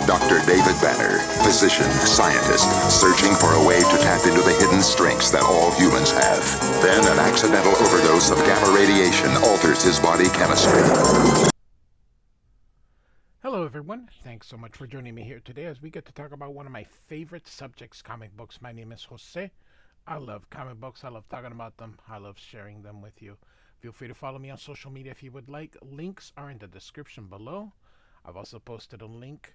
Dr. David Banner, physician, scientist, searching for a way to tap into the hidden strengths that all humans have. Then an accidental overdose of gamma radiation alters his body chemistry. Hello, everyone. Thanks so much for joining me here today as we get to talk about one of my favorite subjects, comic books. My name is Jose. I love comic books. I love talking about them. I love sharing them with you. Feel free to follow me on social media if you would like. Links are in the description below. I've also posted a link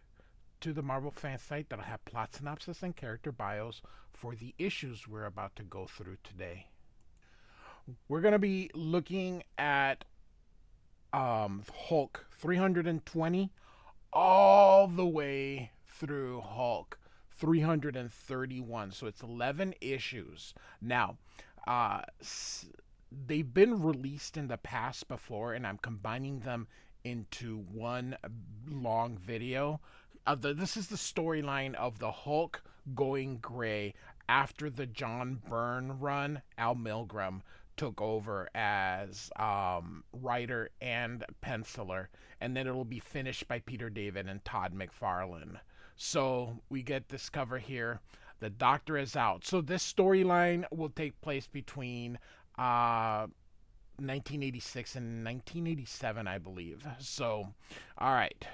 to the Marvel fan site that'll have plot synopsis and character bios for the issues we're about to go through today. We're going to be looking at Hulk 320 all the way through Hulk 331. So it's 11 issues. Now, they've been released in the past before, and I'm combining them into one long video. This is the storyline of the Hulk going gray after the John Byrne run. Al Milgrom took over as writer and penciler, and then it'll be finished by Peter David and Todd McFarlane. So we get this cover here. The Doctor is out. So this storyline will take place between 1986 and 1987, I believe. So, all right.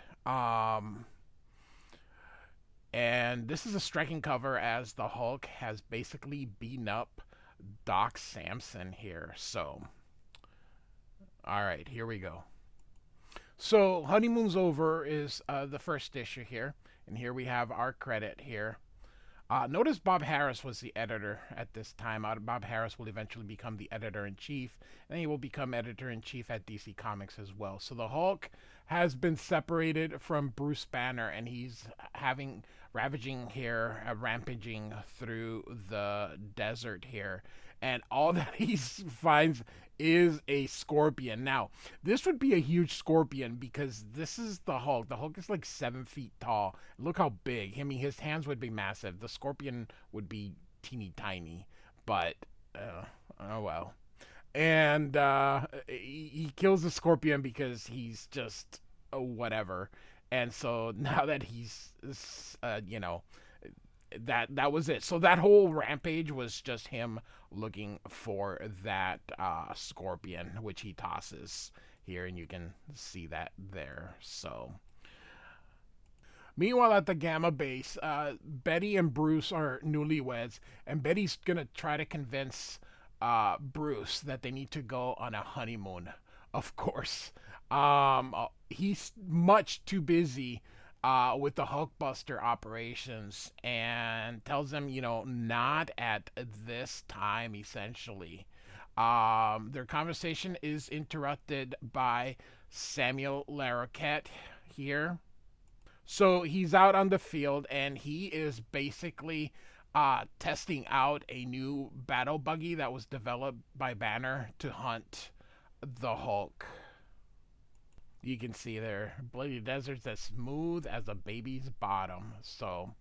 And this is a striking cover as the Hulk has basically beaten up Doc Samson here. So, all right, here we go. So, Honeymoon's Over is the first issue here. And here we have our credit here. Notice Bob Harras was the editor at this time. Bob Harras will eventually become the editor-in-chief, and he will become editor-in-chief at DC Comics as well. So the Hulk has been separated from Bruce Banner, and he's ravaging here, rampaging through the desert here. And all that he finds is a scorpion. Now, this would be a huge scorpion because this is the Hulk. The Hulk is like 7 feet tall. Look how big. I mean, his hands would be massive. The scorpion would be teeny tiny. But, oh well. And he kills the scorpion because he's just whatever. And so now that he's, that was it. So that whole rampage was just him looking for that scorpion, which he tosses here, and you can see that there. So meanwhile, at the Gamma base, Betty and Bruce are newlyweds, and Betty's gonna try to convince Bruce that they need to go on a honeymoon. Of course, he's much too busy with the Hulkbuster operations, and tells them, not at this time, essentially. Their conversation is interrupted by Samuel Larroquette here. So he's out on the field, and he is basically testing out a new battle buggy that was developed by Banner to hunt the Hulk. You can see there, bloody desert's as smooth as a baby's bottom. So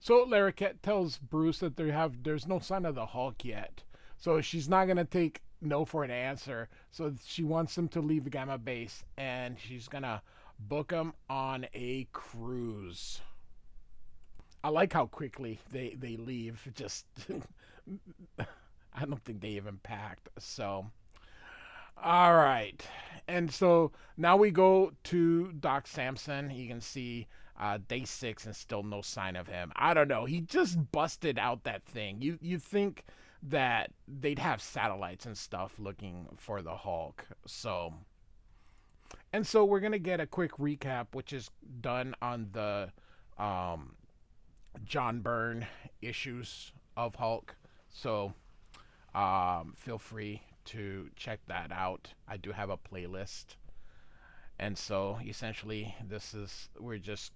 Larroquette tells Bruce that there's no sign of the Hulk yet. So she's not gonna take no for an answer. So she wants him to leave the Gamma base, and she's gonna book him on a cruise. I like how quickly they leave. Just I don't think they even packed. So all right. And so now we go to Doc Samson. You can see day 6 and still no sign of him. I don't know. He just busted out that thing. You think that they'd have satellites and stuff looking for the Hulk. So we're going to get a quick recap, which is done on the John Byrne issues of Hulk. So feel free to check that out. I do have a playlist, and so essentially we're just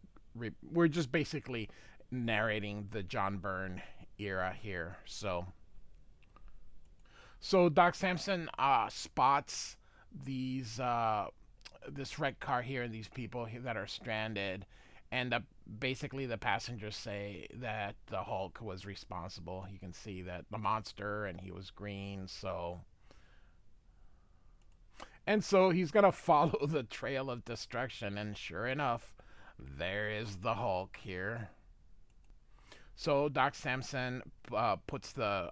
basically narrating the John Byrne era here. So Doc Samson spots these this wrecked car here and these people that are stranded, and basically the passengers say that the Hulk was responsible. You can see that the monster, and he was green. And so he's going to follow the trail of destruction. And sure enough, there is the Hulk here. So Doc Samson puts the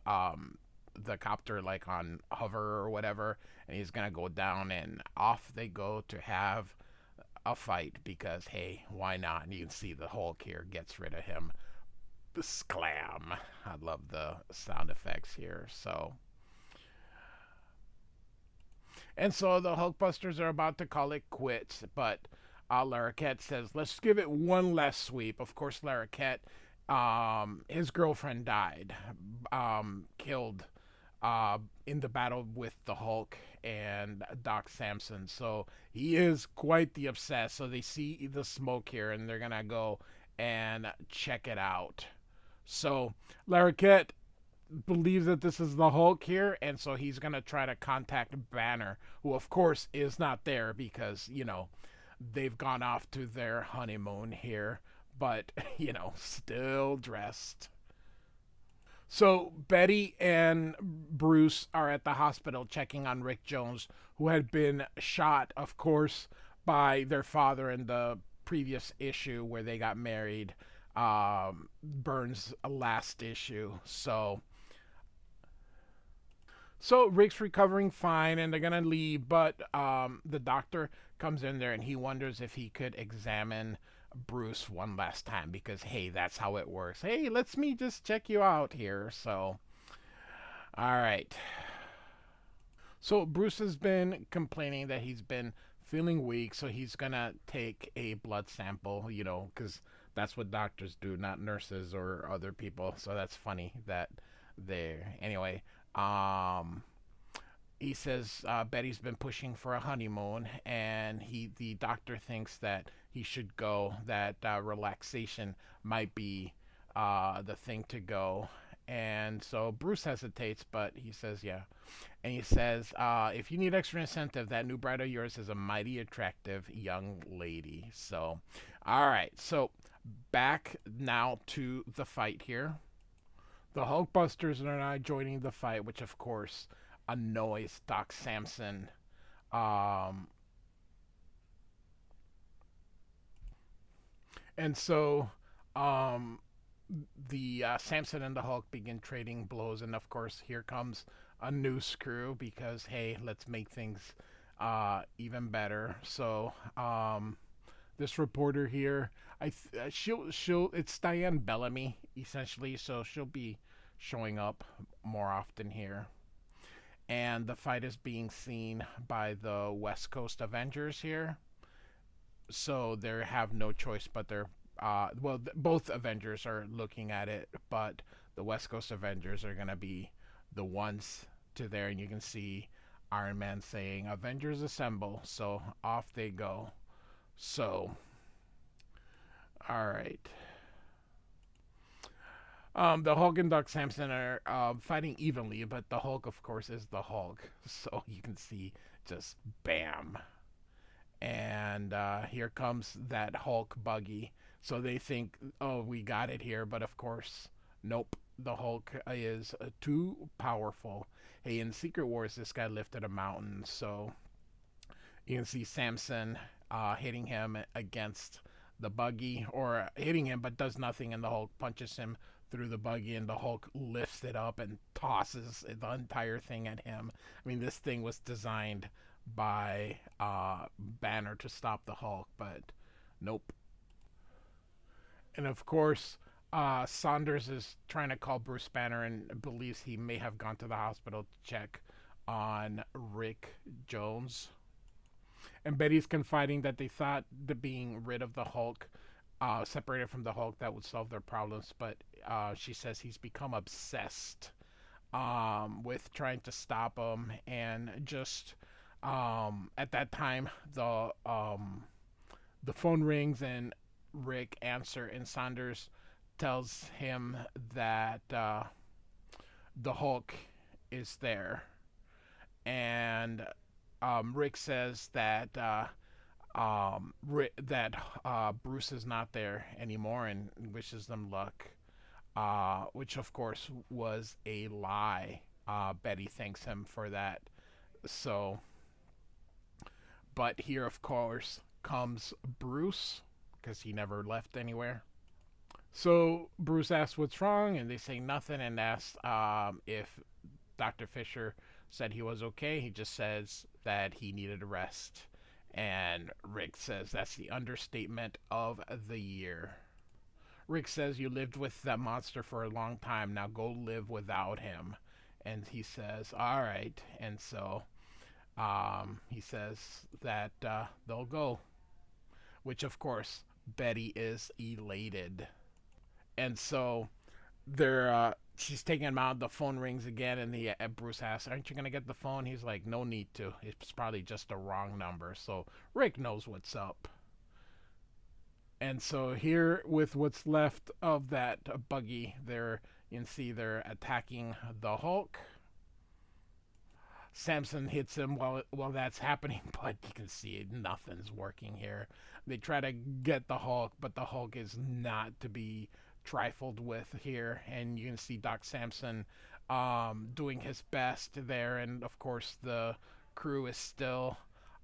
copter like on hover or whatever, and he's gonna go down, and off they go to have a fight because hey, why not? And you can see the Hulk here gets rid of him. Sclam! I love the sound effects here. So the Hulkbusters are about to call it quits, but Larroquette says, let's give it one last sweep. Of course, Larroquette, his girlfriend died, killed in the battle with the Hulk and Doc Samson. So he is quite the obsessed. So they see the smoke here and they're going to go and check it out. So Larroquette believes that this is the Hulk here, and so he's gonna try to contact Banner, who of course is not there because they've gone off to their honeymoon here, but still dressed. So Betty and Bruce are at the hospital checking on Rick Jones, who had been shot, of course, by their father in the previous issue where they got married. Burns' last issue. So Rick's recovering fine, and they're gonna leave. But the doctor comes in there, and he wonders if he could examine Bruce one last time because hey, that's how it works. Hey, let's me just check you out here. So, all right. So Bruce has been complaining that he's been feeling weak, so he's gonna take a blood sample. Because that's what doctors do, not nurses or other people. So that's funny that they're anyway. He says Betty's been pushing for a honeymoon, and the doctor thinks that he should go. That relaxation might be the thing to go. And so Bruce hesitates, but he says, yeah. And he says, if you need extra incentive, that new bride of yours is a mighty attractive young lady. So, all right. So, back now to the fight here. The Hulkbusters are now joining the fight, which of course annoys Doc Samson. Um, and so um, the Samson and the Hulk begin trading blows, and of course here comes a new screw because hey, let's make things even better. So this reporter here, she'll it's Diane Bellamy essentially, so she'll be showing up more often here. And the fight is being seen by the West Coast Avengers here, so they have no choice but both Avengers are looking at it, but the West Coast Avengers are gonna be the ones to there, and you can see Iron Man saying Avengers assemble, so off they go. So all right. The Hulk and Doc Samson are fighting evenly, but the Hulk, of course, is the Hulk. So you can see just bam. And here comes that Hulk buggy. So they think, oh, we got it here. But of course, nope. The Hulk is too powerful. Hey, in Secret Wars, this guy lifted a mountain. So you can see Samson hitting him against the buggy, or hitting him but does nothing, and the Hulk punches him through the buggy, and the Hulk lifts it up and tosses the entire thing at him. I mean, this thing was designed by Banner to stop the Hulk, but nope. And of course, Saunders is trying to call Bruce Banner and believes he may have gone to the hospital to check on Rick Jones. And Betty's confiding that they thought the being rid of the Hulk, separated from the Hulk, that would solve their problems. But she says he's become obsessed with trying to stop him. And just at that time, the phone rings and Rick answers, and Saunders tells him that the Hulk is there. And Rick says that Bruce is not there anymore and wishes them luck, which of course was a lie. Betty thanks him for that. So, but here of course comes Bruce because he never left anywhere. So Bruce asks what's wrong, and they say nothing, and asks if Dr. Fisher said he was okay. He just says that he needed a rest. And Rick says that's the understatement of the year. Rick says you lived with that monster for a long time. Now go live without him. And he says, all right. And so he says that they'll go. Which, of course, Betty is elated. And so she's taking him out. The phone rings again, and Bruce asks, "Aren't you gonna get the phone?" He's like, "No need to. It's probably just a wrong number." So Rick knows what's up. And so here, with what's left of that buggy, you can see they're attacking the Hulk. Samson hits him while that's happening, but you can see nothing's working here. They try to get the Hulk, but the Hulk is not to be trifled with here, and you can see Doc Samson doing his best there, and of course the crew is still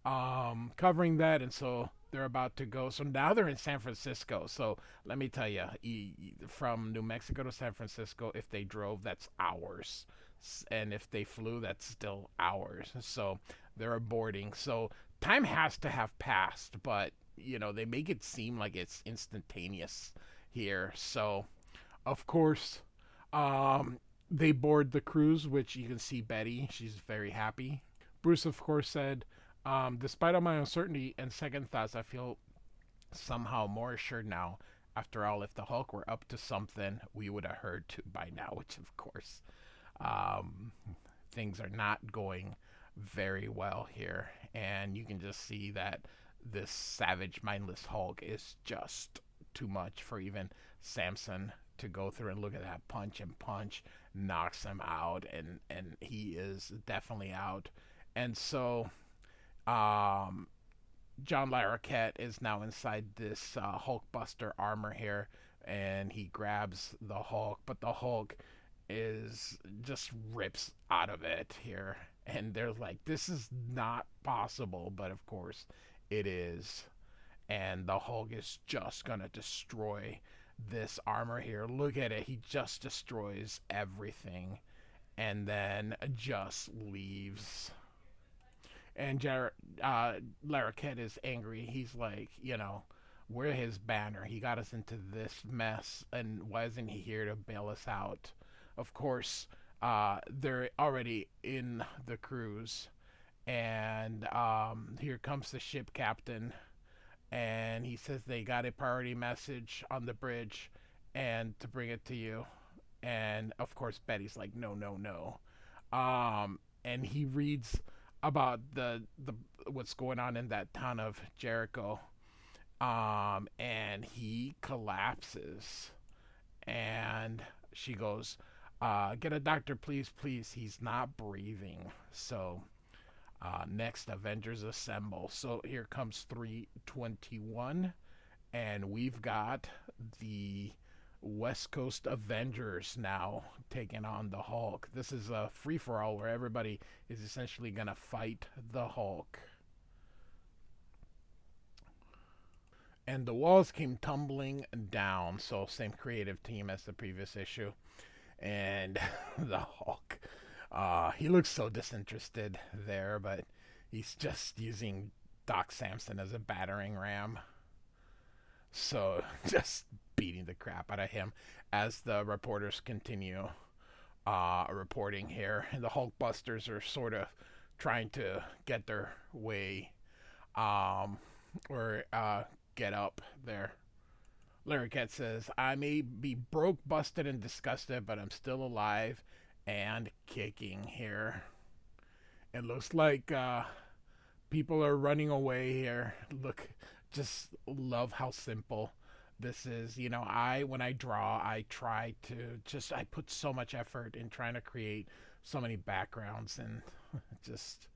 covering that, and so they're about to go. So now they're in San Francisco. So let me tell you, from New Mexico to San Francisco, if they drove, that's hours. And if they flew, that's still hours. So they're boarding. So time has to have passed, but they make it seem like it's instantaneous here. So of course they board the cruise, which you can see Betty, she's very happy. Bruce, of course, said, despite all my uncertainty and second thoughts, I feel somehow more assured now. After all, if the Hulk were up to something, we would have heard to by now, which of course things are not going very well here. And you can just see that this savage, mindless Hulk is just too much for even Samson to go through. And look at that punch, knocks him out, and he is definitely out. And so John Larroquette is now inside this Hulkbuster armor here, and he grabs the Hulk, but the Hulk just rips out of it here, and they're like, this is not possible, but of course it is. And the Hulk is just gonna destroy this armor here. Look at it, he just destroys everything and then just leaves. And Larroquette is angry. He's like, we're his banner. He got us into this mess, and why isn't he here to bail us out? Of course, they're already in the cruise, and here comes the ship captain, and he says they got a priority message on the bridge and to bring it to you. And of course Betty's like, no. And he reads about the what's going on in that town of Jericho, and he collapses, and she goes, get a doctor, please, he's not breathing. So next, Avengers assemble. So here comes 321, and we've got the West Coast Avengers now taking on the Hulk. This is a free-for-all where everybody is essentially gonna fight the Hulk. And the walls came tumbling down. So same creative team as the previous issue. And the Hulk, he looks so disinterested there, but he's just using Doc Samson as a battering ram. So just beating the crap out of him as the reporters continue reporting here. And the Hulkbusters are sort of trying to get their way or get up there. Larroquette says, I may be broke, busted, and disgusted, but I'm still alive and kicking here. It looks like people are running away here. Look, just love how simple this is. When I draw, I try to I put so much effort in trying to create so many backgrounds, and just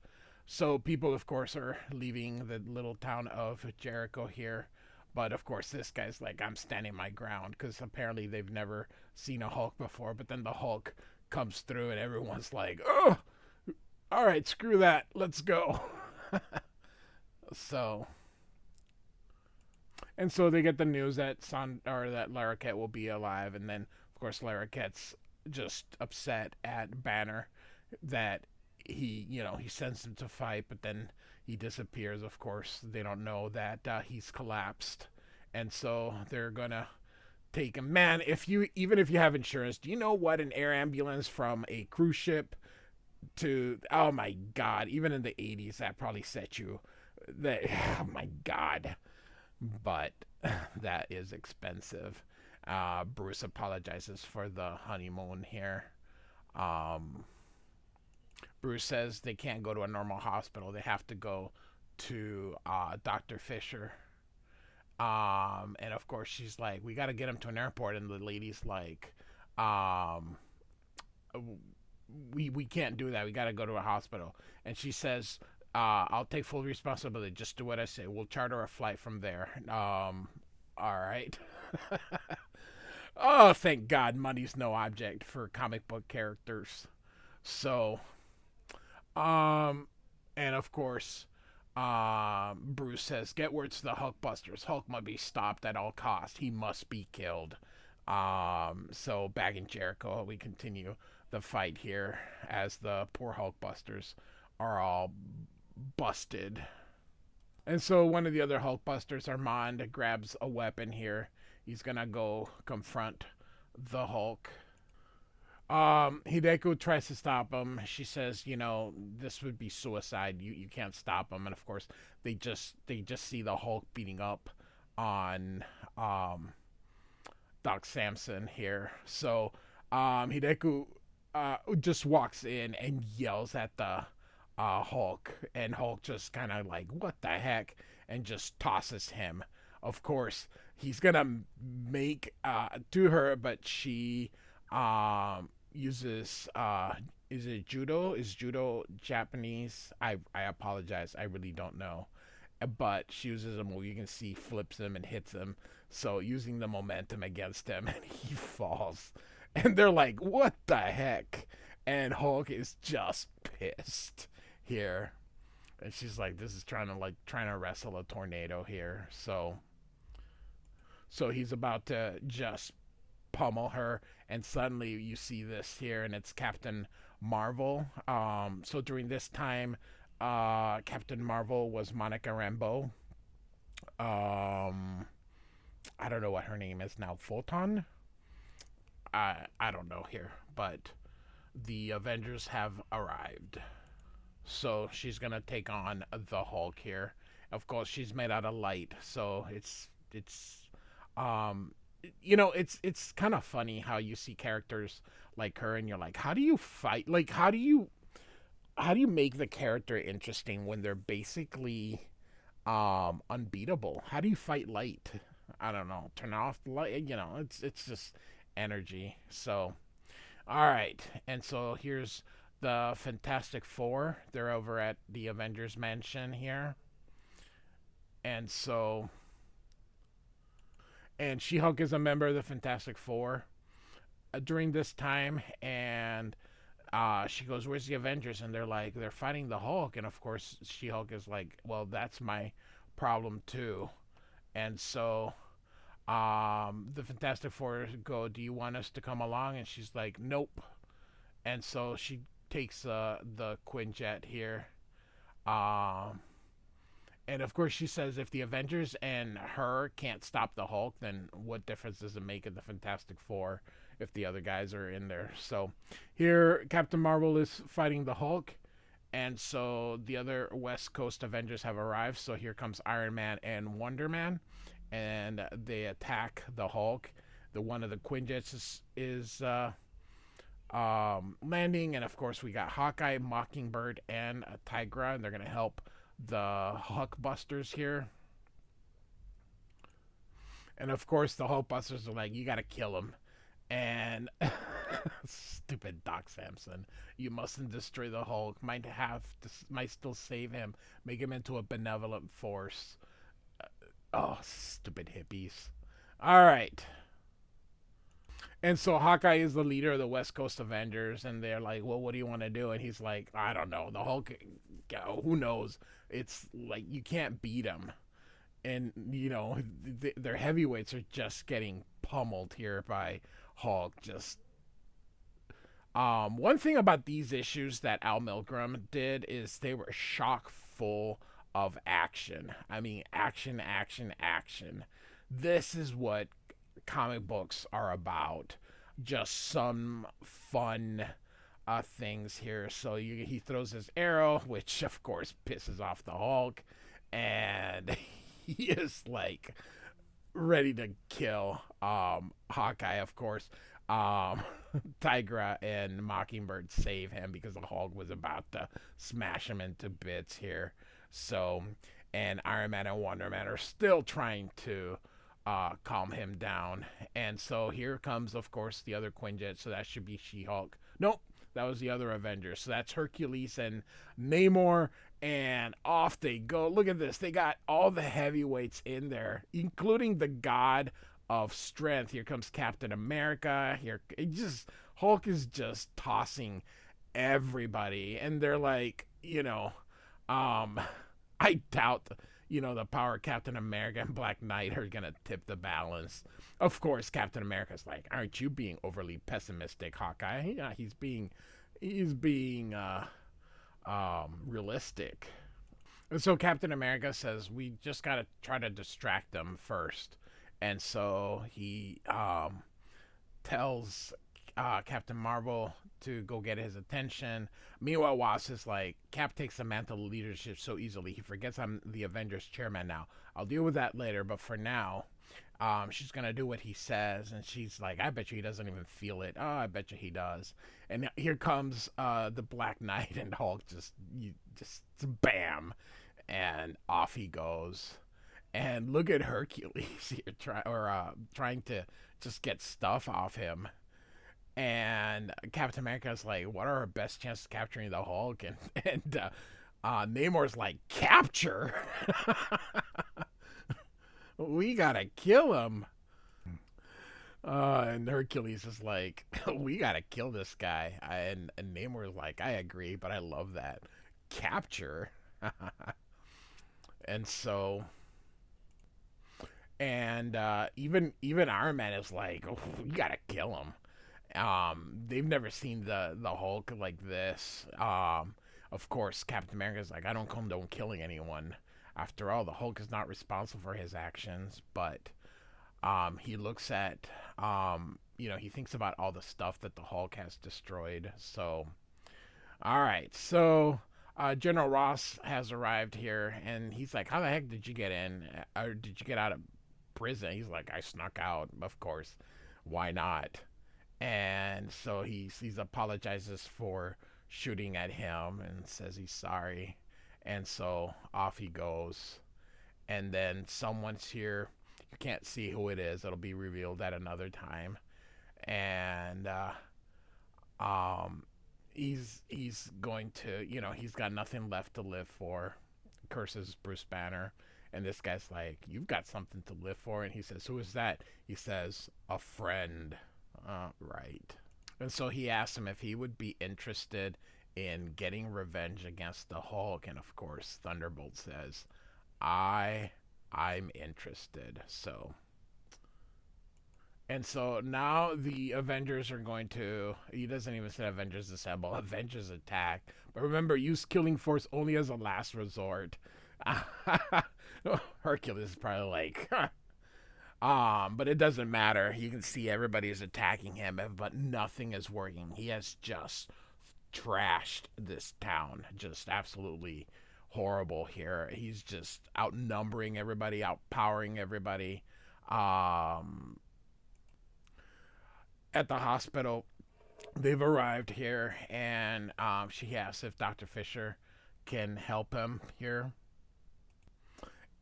so people, of course, are leaving the little town of Jericho here. But of course, this guy's like, I'm standing my ground, because apparently they've never seen a Hulk before. But then the Hulk comes through, and everyone's like, oh, all right, screw that, let's go. So And so they get the news that that Larroquette will be alive, and then of course Larroquette's just upset at Banner that he sends him to fight, but then he disappears. Of course, they don't know that he's collapsed, and so they're gonna take him. Man, even if you have insurance, do you know what an air ambulance from a cruise ship to, oh my god, even in the 80s that probably set you that, oh my god. But that is expensive. Bruce apologizes for the honeymoon here. um Bruce says they can't go to a normal hospital, they have to go to Dr. Fisher. And of course she's like, we got to get him to an airport, and the lady's like, um we can't do that. We got to go to a hospital. And she says, I'll take full responsibility. Just do what I say. We'll charter a flight from there. All right. Oh, thank God, money's no object for comic book characters. So, um, and of course, Bruce says, get word to the Hulkbusters. Hulk must be stopped at all costs. He must be killed. So back in Jericho, we continue the fight here as the poor Hulkbusters are all busted. And so one of the other Hulkbusters, Armand, grabs a weapon here. He's gonna go confront the Hulk. Hideko tries to stop him. She says, this would be suicide. You can't stop him. And of course, they just see the Hulk beating up on Doc Samson here. So Hideko just walks in and yells at the Hulk, and Hulk just kind of like, what the heck, and just tosses him. Of course, he's gonna make to her, but she uses is it judo? Is judo Japanese? I apologize, I really don't know. But she uses a move, you can see, flips him and hits him. So using the momentum against him, and he falls. And they're like, what the heck? And Hulk is just pissed here. And she's like, this is trying to wrestle a tornado here. So he's about to just pummel her, and suddenly you see this here, and it's Captain Marvel. So during this time, Captain Marvel was Monica Rambeau. I don't know what her name is now. Photon? I don't know here, but the Avengers have arrived. So she's gonna take on the Hulk here. Of course, she's made out of light, so it's it's kind of funny how you see characters like her, and you're like, how do you fight? Like, how do you make the character interesting when they're basically unbeatable? How do you fight light? I don't know. Turn off the light. It's just energy. So, all right, and so here's the Fantastic Four. They're over at the Avengers Mansion here. And so, and She-Hulk is a member of the Fantastic Four during this time, and she goes, where's the Avengers? And they're fighting the Hulk. And of course, She-Hulk is like, well, that's my problem too. And so the Fantastic Four go, do you want us to come along? And she's like, nope. And so she takes the Quinjet here. And of course she says, if the Avengers and her can't stop the Hulk, then what difference does it make in the Fantastic Four if the other guys are in there? So here Captain Marvel is fighting the Hulk, and so the other West Coast Avengers have arrived. So here comes Iron Man and Wonder Man, and they attack the Hulk. The one of the Quinjets is landing, and of course we got Hawkeye, Mockingbird, and Tigra, and they're gonna help the Hulkbusters here. And of course the Hulkbusters are like, you gotta kill him. And stupid Doc Samson, you mustn't destroy the Hulk. Might still save him. Make him into a benevolent force. Oh, stupid hippies. All right. And so Hawkeye is the leader of the West Coast Avengers, and they're like, well, what do you want to do? And he's like, I don't know. The Hulk, who knows? It's like, you can't beat him. and their heavyweights are just getting pummeled here by Hulk. Just one thing about these issues that Al Milgrom did is they were chock full of action. I mean, action, action, action. This is what comic books are about. Just some fun things here. So he throws his arrow, which of course pisses off the Hulk, and he is like ready to kill Hawkeye, of course. Tigra and Mockingbird save him because the Hulk was about to smash him into bits here. So, and Iron Man and Wonder Man are still trying to calm him down. And so here comes, of course, the other Quinjet. So that should be She-Hulk. Nope, that was the other Avengers. So that's Hercules and Namor. And off they go. Look at this. They got all the heavyweights in there, including the God of Strength. Here comes Captain America. Hulk is just tossing everybody. And they're like, I doubt the power of Captain America and Black Knight are gonna tip the balance. Of course, Captain America's like, aren't you being overly pessimistic, Hawkeye? Yeah, he's being realistic. And so Captain America says we just gotta try to distract them first. And so he tells Captain Marvel to go get his attention. Meanwhile, Wasp is like, Cap takes the mantle of leadership so easily. He forgets I'm the Avengers chairman now. I'll deal with that later, but for now, she's going to do what he says. And she's like, I bet you he doesn't even feel it. Oh, I bet you he does. And here comes the Black Knight, and Hulk just bam, and off he goes. And look at Hercules here trying to just get stuff off him. And Captain America's like, what are our best chances of capturing the Hulk? And Namor's like, capture? We gotta kill him. And Hercules is like, we gotta kill this guy. And Namor's like, I agree, but I love that. Capture? And so... And even Iron Man is like, oh, we gotta kill him. They've never seen the Hulk like this. Of course, Captain America's like, I don't condone killing anyone. After all, the Hulk is not responsible for his actions. But he looks at, he thinks about all the stuff that the Hulk has destroyed. So, all right. So General Ross has arrived here, and he's like, how the heck did you get in? Or did you get out of prison? He's like, I snuck out, of course. Why not? And so he apologizes for shooting at him and says he's sorry. And so off he goes. And then someone's here. You can't see who it is. It'll be revealed at another time. And he's going to, he's got nothing left to live for. Curses Bruce Banner. And this guy's like, you've got something to live for. And he says, who is that? He says, a friend. Right. And so he asks him if he would be interested in getting revenge against the Hulk. And of course, Thunderbolt says, I'm interested. So. And so now the Avengers are going to, he doesn't even say Avengers Assemble, Avengers Attack. But remember, use Killing Force only as a last resort. Hercules is probably like, but it doesn't matter. You can see everybody is attacking him, but nothing is working. He has just trashed this town. Just absolutely horrible here. He's just outnumbering everybody, outpowering everybody. At the hospital, they've arrived here, and she asks if Dr. Fisher can help him here.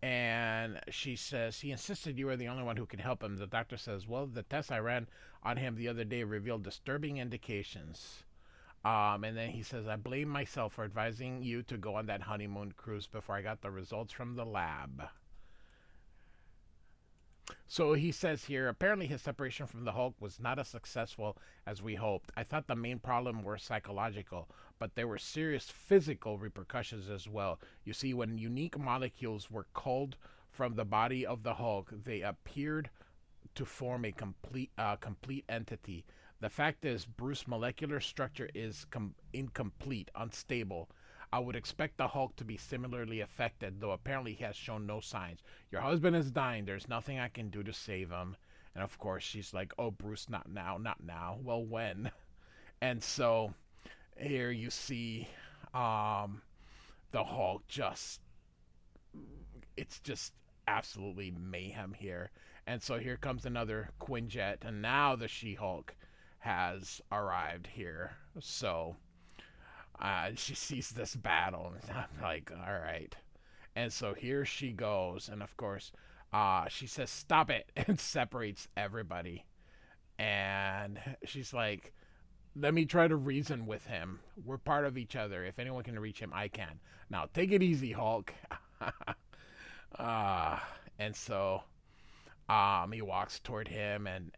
And she says, he insisted you were the only one who could help him. The doctor says, well, the tests I ran on him the other day revealed disturbing indications. And then he says, I blame myself for advising you to go on that honeymoon cruise before I got the results from the lab. So he says here, apparently his separation from the Hulk was not as successful as we hoped. I thought the main problem were psychological, but there were serious physical repercussions as well. You see, when unique molecules were culled from the body of the Hulk, they appeared to form a complete entity. The fact is, Bruce's molecular structure is incomplete, unstable. I would expect the Hulk to be similarly affected, though apparently he has shown no signs. Your husband is dying. There's nothing I can do to save him. And of course, she's like, "Oh, Bruce, not now, not now." Well, when? And so here you see the Hulk just, it's just absolutely mayhem here. And so here comes another Quinjet, and now the She-Hulk has arrived here. So she sees this battle, and I'm like, all right. And so here she goes, and of course, she says, "Stop it," and separates everybody. And she's like, "Let me try to reason with him. We're part of each other. If anyone can reach him, I can. Now, take it easy, Hulk." And so he walks toward him, and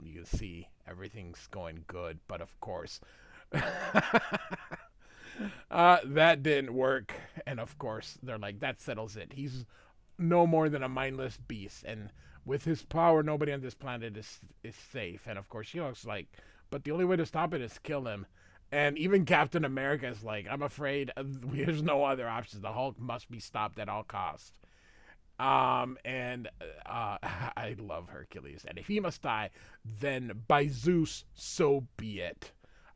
you can see everything's going good. But of course, that didn't work. And of course, they're like, "That settles it. He's no more than a mindless beast, and with his power, nobody on this planet is safe." And of course, she looks like, "But the only way to stop it is kill him." And even Captain America is like, "I'm afraid there's no other options. The Hulk must be stopped at all costs." And I love Hercules. And if he must die, then by Zeus, so be it.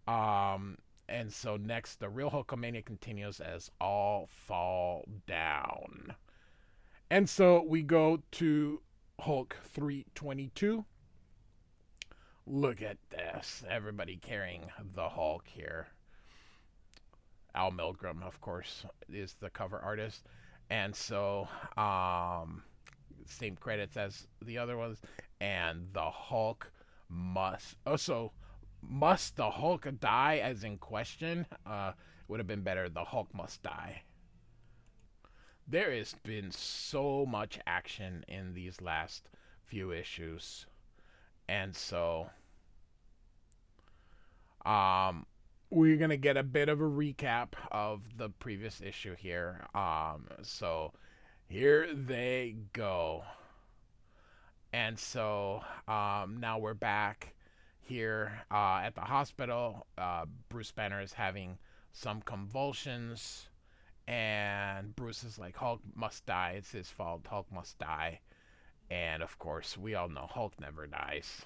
And so next, the real Hulkamania continues as all fall down. And so we go to Hulk 322. Look at this. Everybody carrying the Hulk here. Al Milgrom, of course, is the cover artist. And so, same credits as the other ones. And the Hulk must. Also, must the Hulk die, as in question? Would have been better. The Hulk must die. There has been so much action in these last few issues. And so, we're going to get a bit of a recap of the previous issue here. So here they go. And so now we're back here at the hospital. Bruce Banner is having some convulsions. And Bruce is like, "Hulk must die. It's his fault. Hulk must die." And of course, we all know Hulk never dies.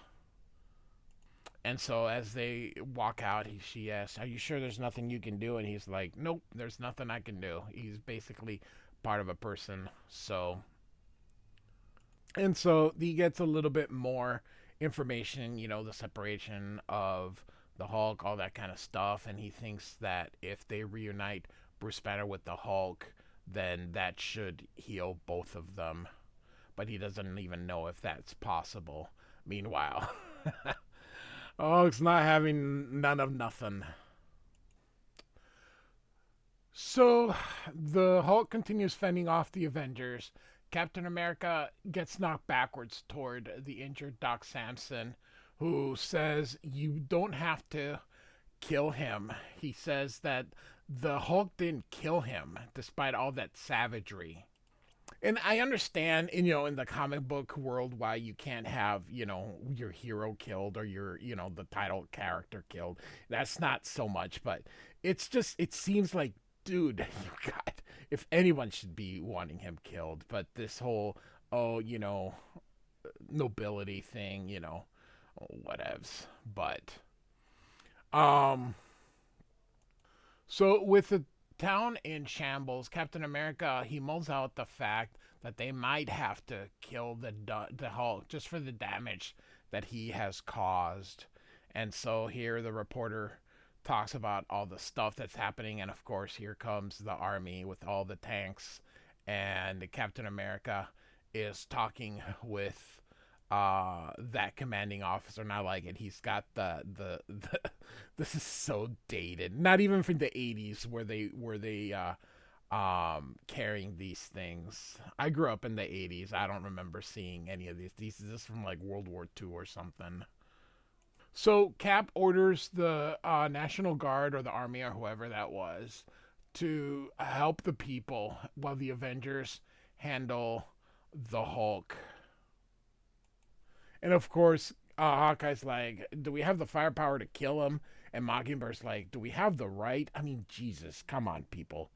And so as they walk out, she asks, "Are you sure there's nothing you can do?" And he's like, "Nope, there's nothing I can do." He's basically part of a person. And so he gets a little bit more information, the separation of the Hulk, all that kind of stuff. And he thinks that if they reunite Bruce Banner with the Hulk, then that should heal both of them. But he doesn't even know if that's possible. Meanwhile, Hulk's not having none of nothing. So the Hulk continues fending off the Avengers. Captain America gets knocked backwards toward the injured Doc Samson, who says, "You don't have to kill him." He says that the Hulk didn't kill him despite all that savagery. And I understand, in the comic book world, why you can't have, your hero killed or your, the title character killed. That's not so much, but it's just, it seems like, dude, you got, if anyone should be wanting him killed. But this whole, nobility thing, whatevs. But, so with the town in shambles, Captain America, he mulls out the fact that they might have to kill the Hulk just for the damage that he has caused. And so here the reporter talks about all the stuff that's happening, and of course here comes the army with all the tanks, and Captain America is talking with that commanding officer, and I like it. He's got the this is so dated. Not even from the 80s where they carrying these things. I grew up in the 80s. I don't remember seeing any of these. These is just from like World War II or something. So Cap orders the National Guard or the Army or whoever that was to help the people while the Avengers handle the Hulk. And of course, Hawkeye's like, do we have the firepower to kill him? And Mockingbird's like, do we have the right? I mean, Jesus, come on, people.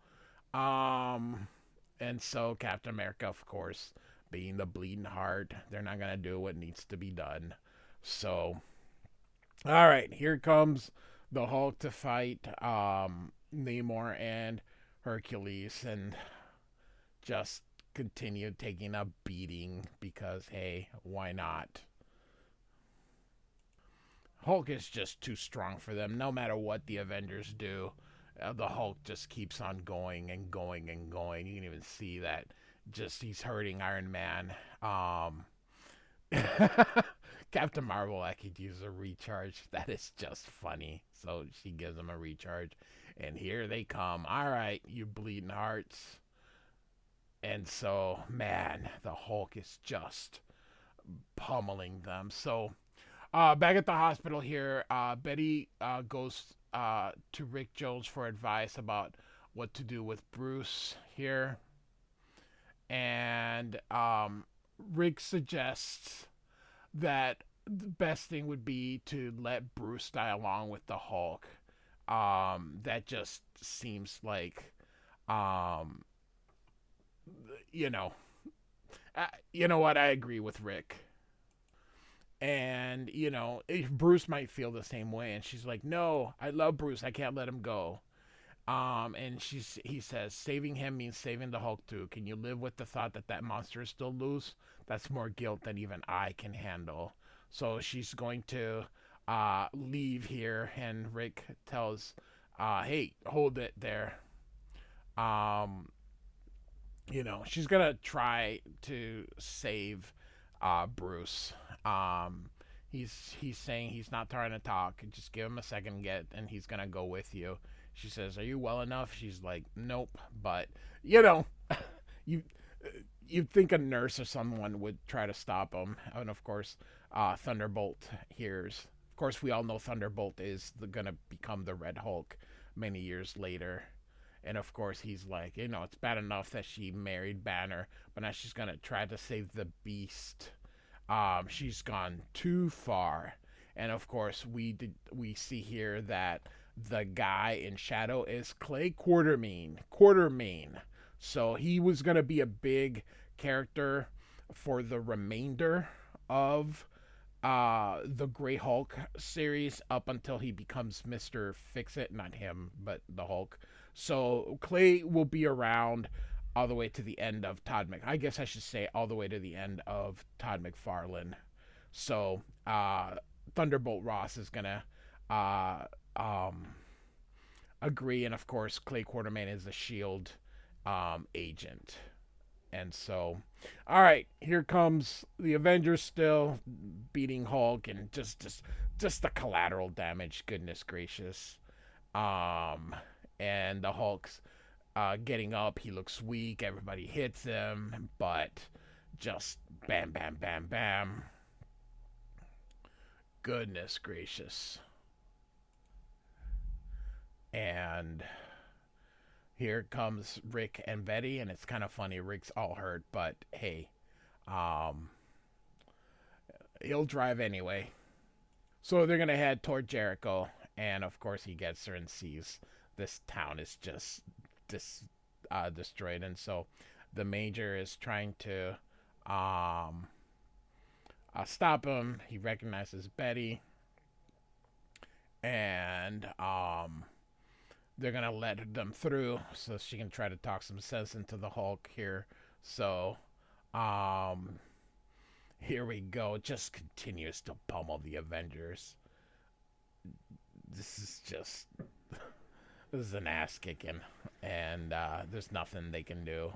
Um, and so Captain America, of course, being the bleeding heart, they're not gonna do what needs to be done. So, all right, here comes the Hulk to fight Namor and Hercules, and just continue taking a beating because hey, why not? Hulk is just too strong for them. No matter what the Avengers do, the Hulk just keeps on going and going and going. You can even see that just he's hurting Iron Man. Captain Marvel, I could use a recharge. That is just funny. So she gives him a recharge. And here they come. All right, you bleeding hearts. And so, man, the Hulk is just pummeling them. So, back at the hospital here, Betty goes to Rick Jones for advice about what to do with Bruce here. And Rick suggests that the best thing would be to let Bruce die along with the Hulk. That just seems like, um, you know, you know what? I agree with Rick. And, Bruce might feel the same way. And she's like, no, I love Bruce. I can't let him go. And he says, saving him means saving the Hulk too. Can you live with the thought that that monster is still loose? That's more guilt than even I can handle. So she's going to leave here, and Rick tells, hey, hold it there. Um, she's gonna try to save Bruce. Um, he's saying he's not trying to talk. Just give him a second, and he's gonna go with you. She says, "Are you well enough?" She's like, "Nope." But you you'd think a nurse or someone would try to stop him. And of course, Thunderbolt hears. Of course, we all know Thunderbolt is gonna become the Red Hulk many years later. And of course, he's like, it's bad enough that she married Banner, but now she's gonna try to save the Beast. She's gone too far. And of course, we see here that the guy in shadow is Clay Quartermain. Quartermain. So he was gonna be a big character for the remainder of the Grey Hulk series up until he becomes Mr. Fix-It, not him, but the Hulk. So Clay will be around all the way to the end of I guess I should say all the way to the end of Todd McFarlane. So Thunderbolt Ross is gonna uh, um, agree, and of course Clay Quartermain is a Shield agent. And so, all right, here comes the Avengers still beating Hulk, and just the collateral damage. Goodness gracious. And the Hulk's getting up. He looks weak. Everybody hits him, but just bam, bam, bam, bam. Goodness gracious. And here comes Rick and Betty, and it's kind of funny. Rick's all hurt, but hey, um, he'll drive anyway. So they're gonna head toward Jericho, and of course he gets there and sees this town is just destroyed, and so the Major is trying to stop him. He recognizes Betty, and they're gonna let them through so she can try to talk some sense into the Hulk here. So, here we go. Just continues to pummel the Avengers. This is just this is an ass kicking, and there's nothing they can do,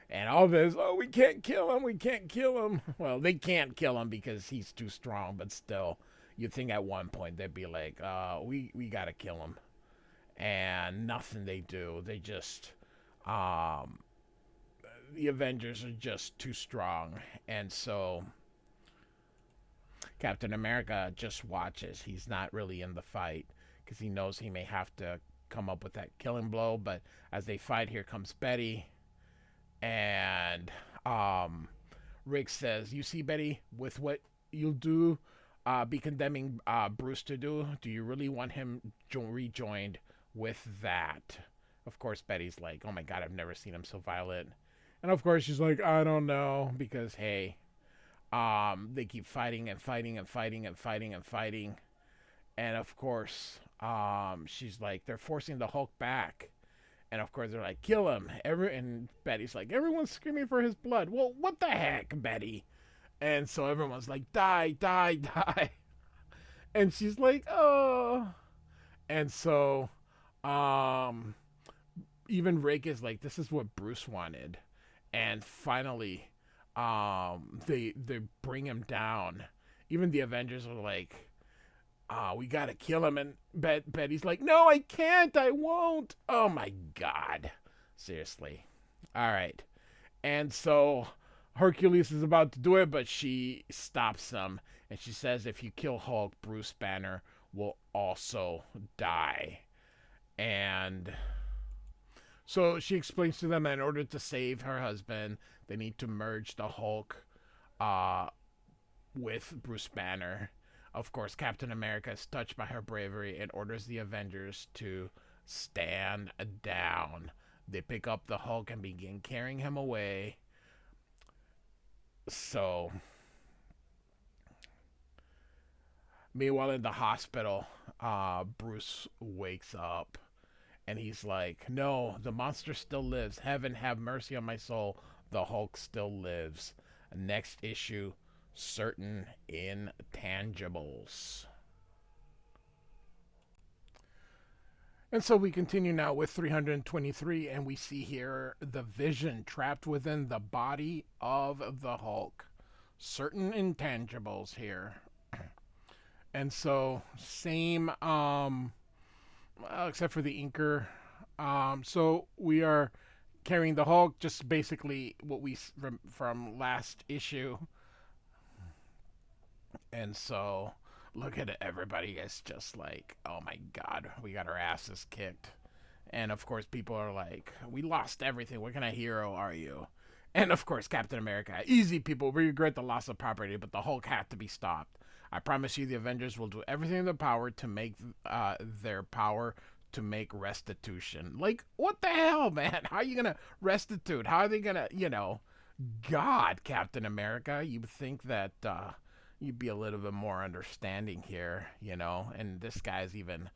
And all this, oh, we can't kill him. We can't kill him. Well, they can't kill him because he's too strong. But still, you'd think at one point they'd be like, we gotta kill him. And nothing they do. They just, the Avengers are just too strong. And so Captain America just watches. He's not really in the fight because he knows he may have to come up with that killing blow. But as they fight, here comes Betty. And um, Rick says, "You see, Betty, with what you'll do, be condemning Bruce to do. Do you really want him rejoined with that?" Of course, Betty's like, "Oh my God, I've never seen him so violent." And of course, she's like, "I don't know," because hey, they keep fighting and fighting and fighting and fighting and fighting, and of course, she's like, they're forcing the Hulk back. And of course, they're like, kill him. And Betty's like, everyone's screaming for his blood. Well, what the heck, Betty? And so everyone's like, die, die, die. And she's like, oh. And so, um, even Rick is like, this is what Bruce wanted. And finally, they bring him down. Even the Avengers are like, we gotta kill him. And Betty's like, no, I can't. I won't. Oh my God. Seriously. All right. And so Hercules is about to do it, but she stops him. And she says, if you kill Hulk, Bruce Banner will also die. And so she explains to them that in order to save her husband, they need to merge the Hulk uh, with Bruce Banner. Of course, Captain America is touched by her bravery and orders the Avengers to stand down. They pick up the Hulk and begin carrying him away. So, meanwhile, in the hospital, Bruce wakes up and he's like, no, the monster still lives. Heaven have mercy on my soul. The Hulk still lives. Next issue, certain intangibles. And so we continue now with 323, and we see here the Vision trapped within the body of the Hulk. Certain intangibles here. And so, same, except for the inker. So we are carrying the Hulk, just basically what we from last issue. And so, look at it, everybody is just like, oh my God, we got our asses kicked. And of course, people are like, we lost everything. What kind of hero are you? And of course, Captain America, easy people, we regret the loss of property, but the Hulk had to be stopped. I promise you, the Avengers will do everything in their power to make their power to make restitution. Like, what the hell, man? How are you gonna restitute? How are they gonna, God, Captain America, you would think that you'd be a little bit more understanding here, And this guy's even,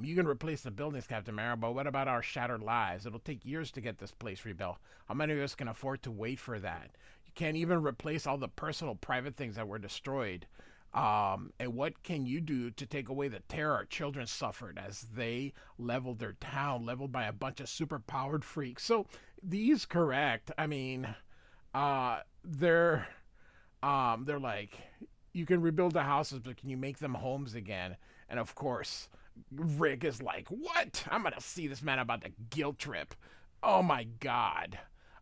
you can replace the buildings, Captain America, but what about our shattered lives? It'll take years to get this place rebuilt. How many of us can afford to wait for that? You can't even replace all the personal, private things that were destroyed. And what can you do to take away the terror our children suffered as they leveled their town, leveled by a bunch of superpowered freaks? So these correct. I mean, they're like, you can rebuild the houses, but can you make them homes again? And of course, Rick is like, what? I'm gonna see this man about the guilt trip. Oh my God.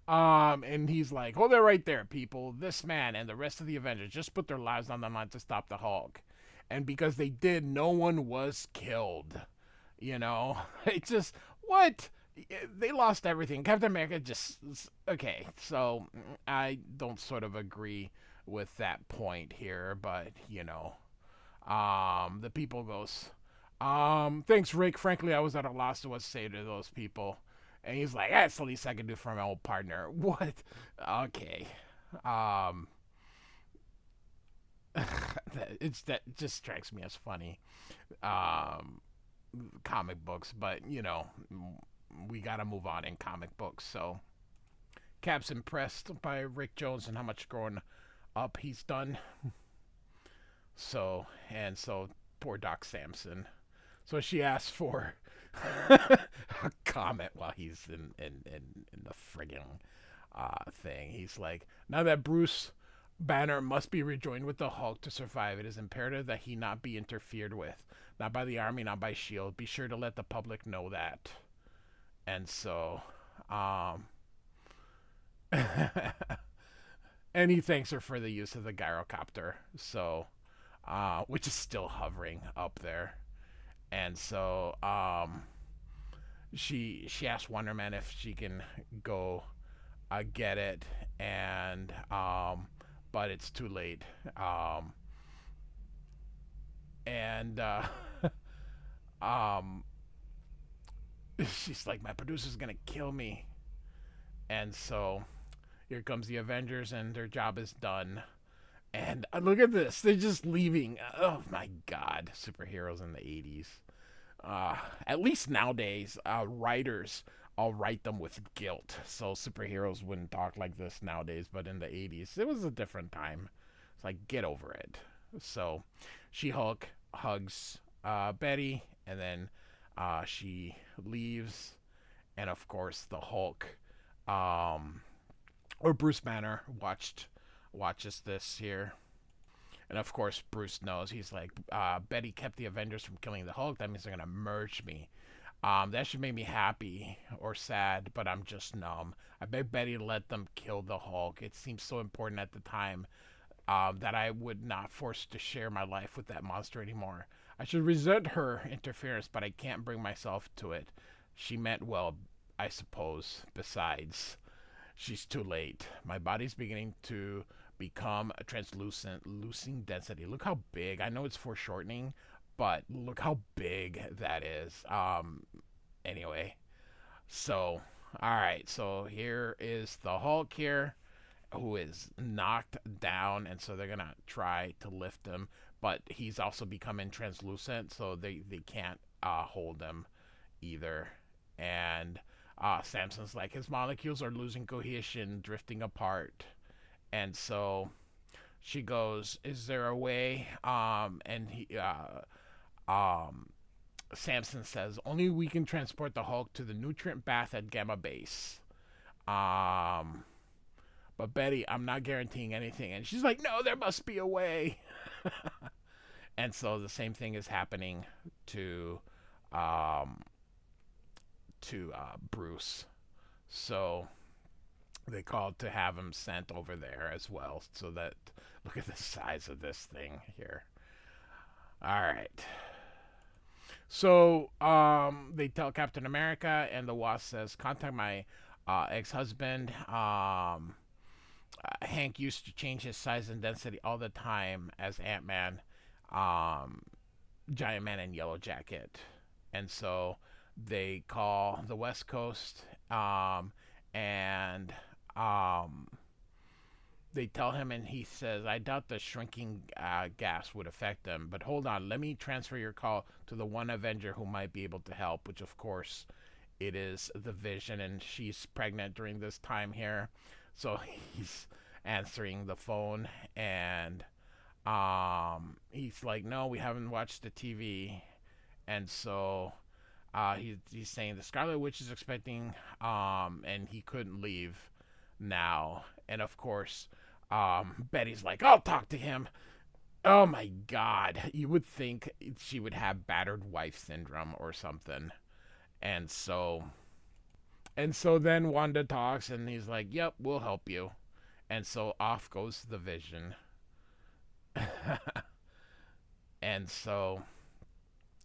And he's like, hold it right there, people. This man and the rest of the Avengers just put their lives on the line to stop the Hulk. And because they did, no one was killed. It's just, what? They lost everything. Captain America just, okay. So I don't sort of agree with that point here, but, the people goes, thanks, Rick. Frankly, I was at a loss to what to say to those people. And he's like, that's the least I can do for my old partner. What? Okay. That just strikes me as funny. Comic books, but, we got to move on in comic books. So, Cap's impressed by Rick Jones and how much growing up he's done. So poor Doc Samson. So she asks for a comment while he's in the friggin' thing. He's like, now that Bruce Banner must be rejoined with the Hulk to survive, it is imperative that he not be interfered with. Not by the Army, not by S.H.I.E.L.D. Be sure to let the public know that. And so, and he thanks her for the use of the gyrocopter. So, which is still hovering up there. And so she asked Wonder Man if she can go get it, and but it's too late. Um, and um, she's like, my producer's gonna kill me, and so here comes the Avengers, and their job is done. And look at this, they're just leaving. Oh my God, superheroes in the 80s. At least nowadays, writers all write them with guilt. So superheroes wouldn't talk like this nowadays, but in the 80s, it was a different time. It's like, get over it. So She Hulk hugs Betty, and then she leaves. And of course, the Hulk, um, or Bruce Banner, watches this here. And of course, Bruce knows. He's like, Betty kept the Avengers from killing the Hulk. That means they're gonna merge me. That should make me happy or sad, but I'm just numb. I bet Betty let them kill the Hulk. It seems so important at the time that I would not force to share my life with that monster anymore. I should resent her interference, but I can't bring myself to it. She meant well, I suppose. Besides, she's too late. My body's beginning to become a translucent, losing density. Look how big. I know it's foreshortening, but look how big that is. Anyway, so all right. So here is the Hulk here, who is knocked down, and so they're gonna try to lift him, but he's also becoming translucent, so they can't hold him either. And Samson's like, his molecules are losing cohesion, drifting apart. And so she goes, is there a way? And Samson says, only we can transport the Hulk to the nutrient bath at Gamma Base. Um, but Betty, I'm not guaranteeing anything. And she's like, no, there must be a way. And so the same thing is happening to um, Bruce. So they called to have him sent over there as well. So that, look at the size of this thing here. All right. So they tell Captain America, and the Wasp says, contact my ex-husband. Hank used to change his size and density all the time as Ant-Man, um, Giant Man, and Yellow Jacket. And so they call the West Coast, and um, they tell him, and he says, I doubt the shrinking gas would affect them, but hold on, let me transfer your call to the one Avenger who might be able to help, which of course it is the Vision, and she's pregnant during this time here. So he's answering the phone, and he's like, no, we haven't watched the TV. And so he's saying the Scarlet Witch is expecting, and he couldn't leave now. And of course, Betty's like, I'll talk to him. Oh my God. You would think she would have battered wife syndrome or something. And so then Wanda talks, and he's like, yep, we'll help you. And so off goes the Vision. And so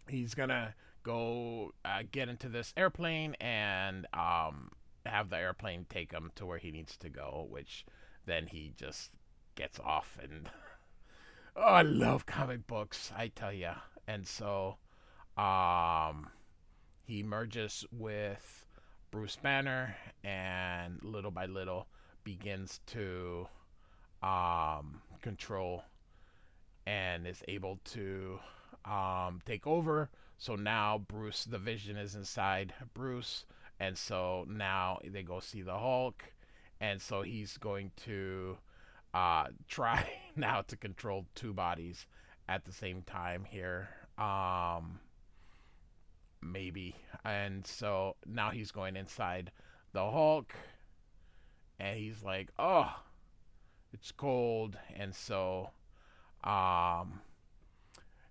he's gonna go get into this airplane, and have the airplane take him to where he needs to go, which then he just gets off. And oh, I love comic books, I tell ya. And so he merges with Bruce Banner, and little by little begins to control, and is able to take over. So now Bruce, the Vision, is inside Bruce, and so now they go see the Hulk, and so he's going to try now to control two bodies at the same time here. Maybe. And so now he's going inside the Hulk, and he's like, oh, it's cold. And so and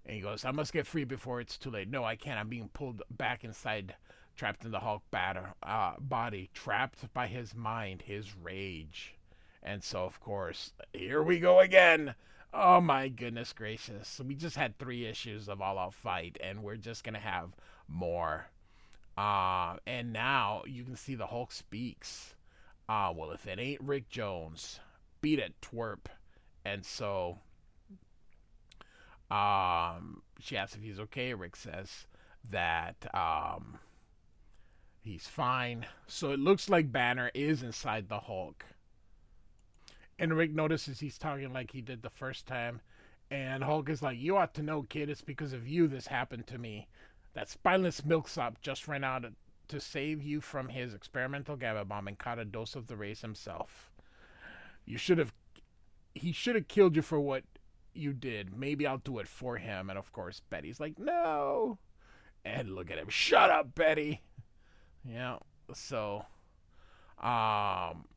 he goes, I must get free before it's too late. No, I can't. I'm being pulled back inside, trapped in the Hulk body, trapped by his mind, his rage. And so, of course, here we go again. Oh my goodness gracious. We just had 3 issues of All Out Fight, and we're just going to have more. And now you can see the Hulk speaks. Well, if it ain't Rick Jones, beat it, twerp. And so she asks if he's okay. Rick says that he's fine. So it looks like Banner is inside the Hulk. And Rick notices he's talking like he did the first time. And Hulk is like, "You ought to know, kid. It's because of you this happened to me. That spineless milksop just ran out to save you from his experimental gamma bomb and caught a dose of the rays himself. You should have. He should have killed you for what you did. Maybe I'll do it for him." And of course, Betty's like, "No." And look at him. "Shut up, Betty." Yeah. So, um,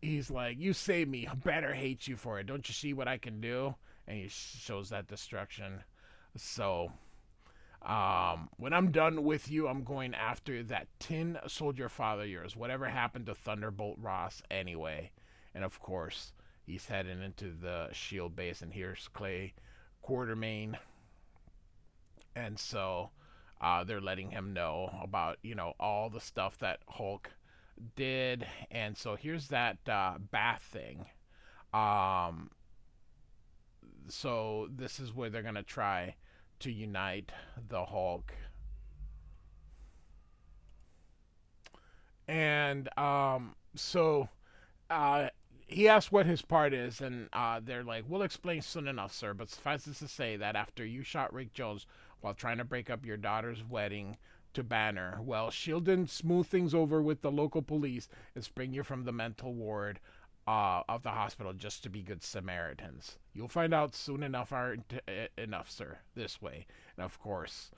he's like, "You saved me. Better hate you for it. Don't you see what I can do?" And he shows that destruction. So, when I'm done with you, I'm going after that tin soldier father of yours. Whatever happened to Thunderbolt Ross anyway? And of course, he's heading into the shield base, and here's Clay Quartermain. And so, they're letting him know about, all the stuff that Hulk did. And so here's that bath thing. Um, so this is where they're going to try to unite the Hulk. And so he asks what his part is, and they're like, "We'll explain soon enough, sir. But suffice it to say that after you shot Rick Jones while trying to break up your daughter's wedding to Banner, well, Shield didn't smooth things over with the local police and spring you from the mental ward of the hospital just to be good Samaritans. You'll find out soon enough, enough, sir. This way." And of course,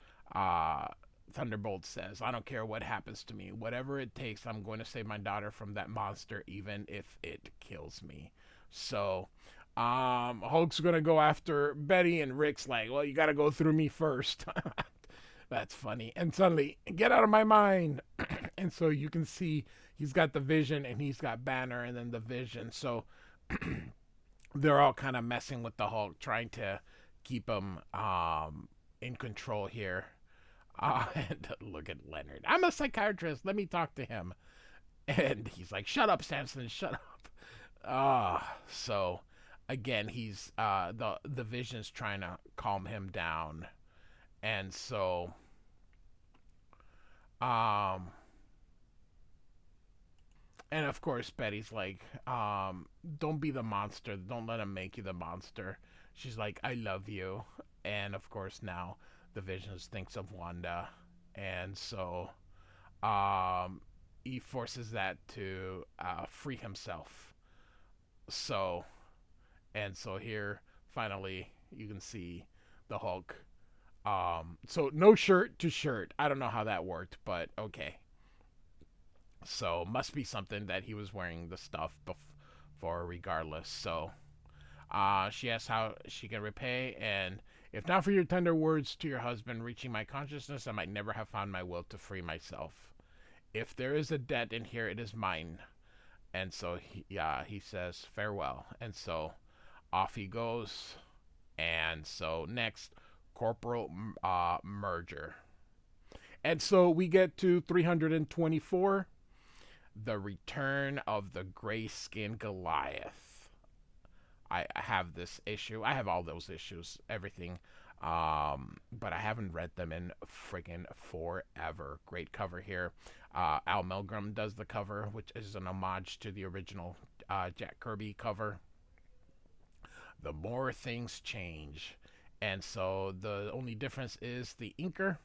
Thunderbolt says, "I don't care what happens to me. Whatever it takes, I'm going to save my daughter from that monster, even if it kills me." So, Hulk's going to go after Betty, and Rick's like, "Well, you got to go through me first." That's funny. And suddenly, "Get out of my mind." And so you can see he's got the Vision, and he's got Banner, and then the Vision. So they're all kind of messing with the Hulk, trying to keep him in control here. And look at Leonard. "I'm a psychiatrist. Let me talk to him." And he's like, "Shut up, Samson. Shut up." So again, he's the Vision's trying to calm him down. And so and of course Betty's like, "Don't be the monster. Don't let him make you the monster." She's like, "I love you." And of course now the Visions thinks of Wanda, and so he forces that to free himself. So here finally you can see the Hulk. So no shirt to shirt. I don't know how that worked, but okay. So must be something that he was wearing the stuff before regardless. So she asks how she can repay, and "If not for your tender words to your husband reaching my consciousness, I might never have found my will to free myself. If there is a debt in here, it is mine." And so he says farewell. And so off he goes. And so next, Corporal Merger. And so we get to 324, the return of the gray-skinned Goliath. I have this issue. I have all those issues, everything. But I haven't read them in friggin' forever. Great cover here. Al Milgrom does the cover, which is an homage to the original Jack Kirby cover. The more things change. And so the only difference is the inker.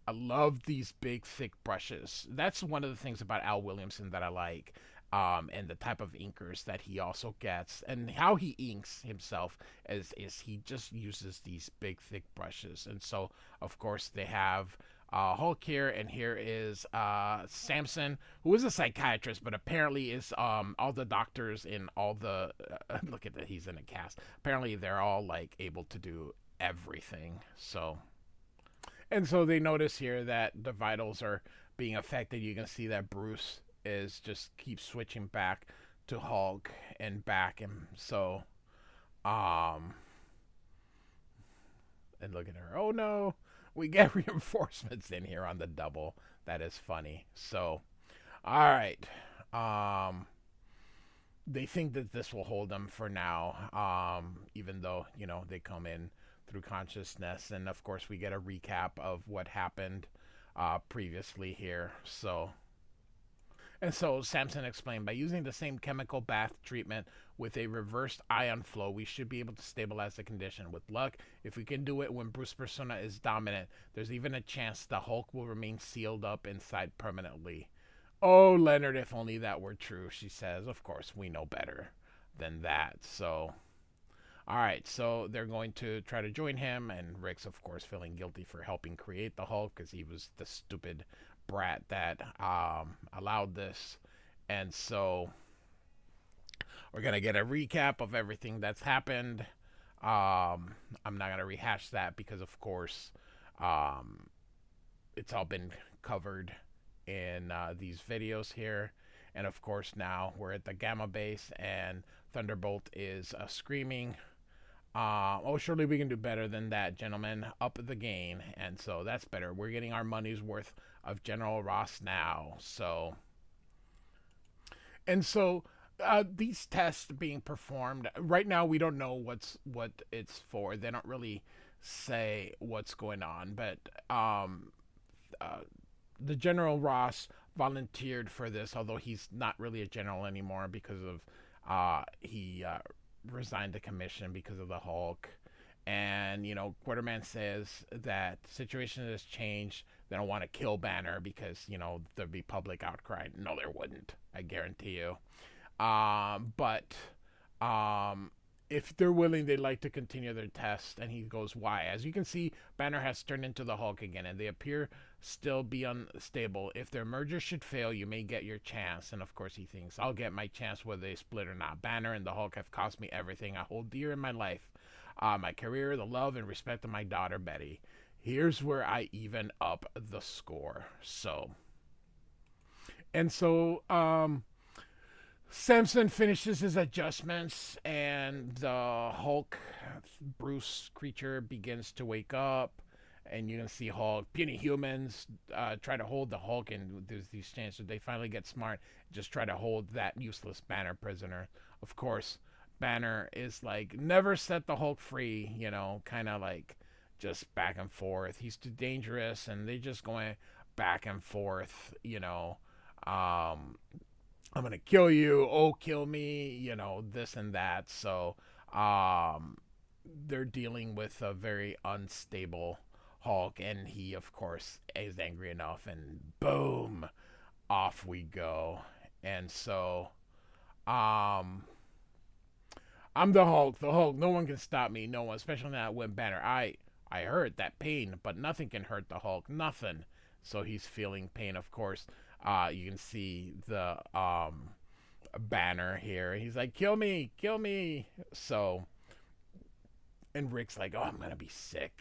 I love these big, thick brushes. That's one of the things about Al Williamson that I like. And the type of inkers that he also gets, and how he inks himself is he just uses these big, thick brushes. And so, of course, they have Hulk here, and here is Samson, who is a psychiatrist, but apparently is all the doctors in all the look at that, he's in a cast. Apparently, they're all like able to do everything. So, and so they notice here that the vitals are being affected. You can see that Bruce is just keeps switching back to Hulk and back, and so and look at her. Oh no, we get reinforcements in here on the double. That is funny. So all right, Um, they think that this will hold them for now, even though, they come in through consciousness. And of course, we get a recap of what happened previously here. So Samson explained, by using the same chemical bath treatment with a reversed ion flow, we should be able to stabilize the condition. With luck, if we can do it when Bruce Persona is dominant, there's even a chance the Hulk will remain sealed up inside permanently. Oh, Leonard, if only that were true, she says. Of course, we know better than that. So, all right, so they're going to try to join him, and Rick's, of course, feeling guilty for helping create the Hulk because he was the stupid brat that allowed this. And so we're going to get a recap of everything that's happened. I'm not going to rehash that because, of course, um, it's all been covered in these videos here. And of course, now we're at the Gamma base, and Thunderbolt is screaming, oh, surely we can do better than that, gentlemen. Up the gain. And so that's better. We're getting our money's worth of General Ross now. So these tests being performed right now, we don't know what it's for. They don't really say what's going on, but the General Ross volunteered for this, although he's not really a general anymore because of he resigned the commission because of the Hulk. And Quarterman says that situation has changed. They don't want to kill Banner because there'd be public outcry. No, there wouldn't. I guarantee you. But if they're willing, they'd like to continue their test. And he goes, why? As you can see, Banner has turned into the Hulk again, and they appear still be unstable. If their merger should fail, you may get your chance. And of course, he thinks, I'll get my chance whether they split or not. Banner and the Hulk have cost me everything I hold dear in my life. My career, the love and respect of my daughter, Betty. Here's where I even up the score. So, Samson finishes his adjustments, and the Hulk Bruce creature begins to wake up. And you can see Hulk, puny humans try to hold the Hulk, and there's these chances they finally get smart, just try to hold that useless Banner prisoner. Of course, Banner is like, never set the Hulk free, kind of like just back and forth. He's too dangerous, and they just going back and forth, I'm gonna kill you, oh kill me, this and that. So they're dealing with a very unstable Hulk, and he of course is angry enough, and boom, off we go. And so I'm the Hulk, no one can stop me, no one, especially not when Banner. I hurt that pain, but nothing can hurt the Hulk, nothing. So he's feeling pain, of course. You can see the Banner here. He's like, kill me, kill me. So, and Rick's like, oh, I'm gonna be sick.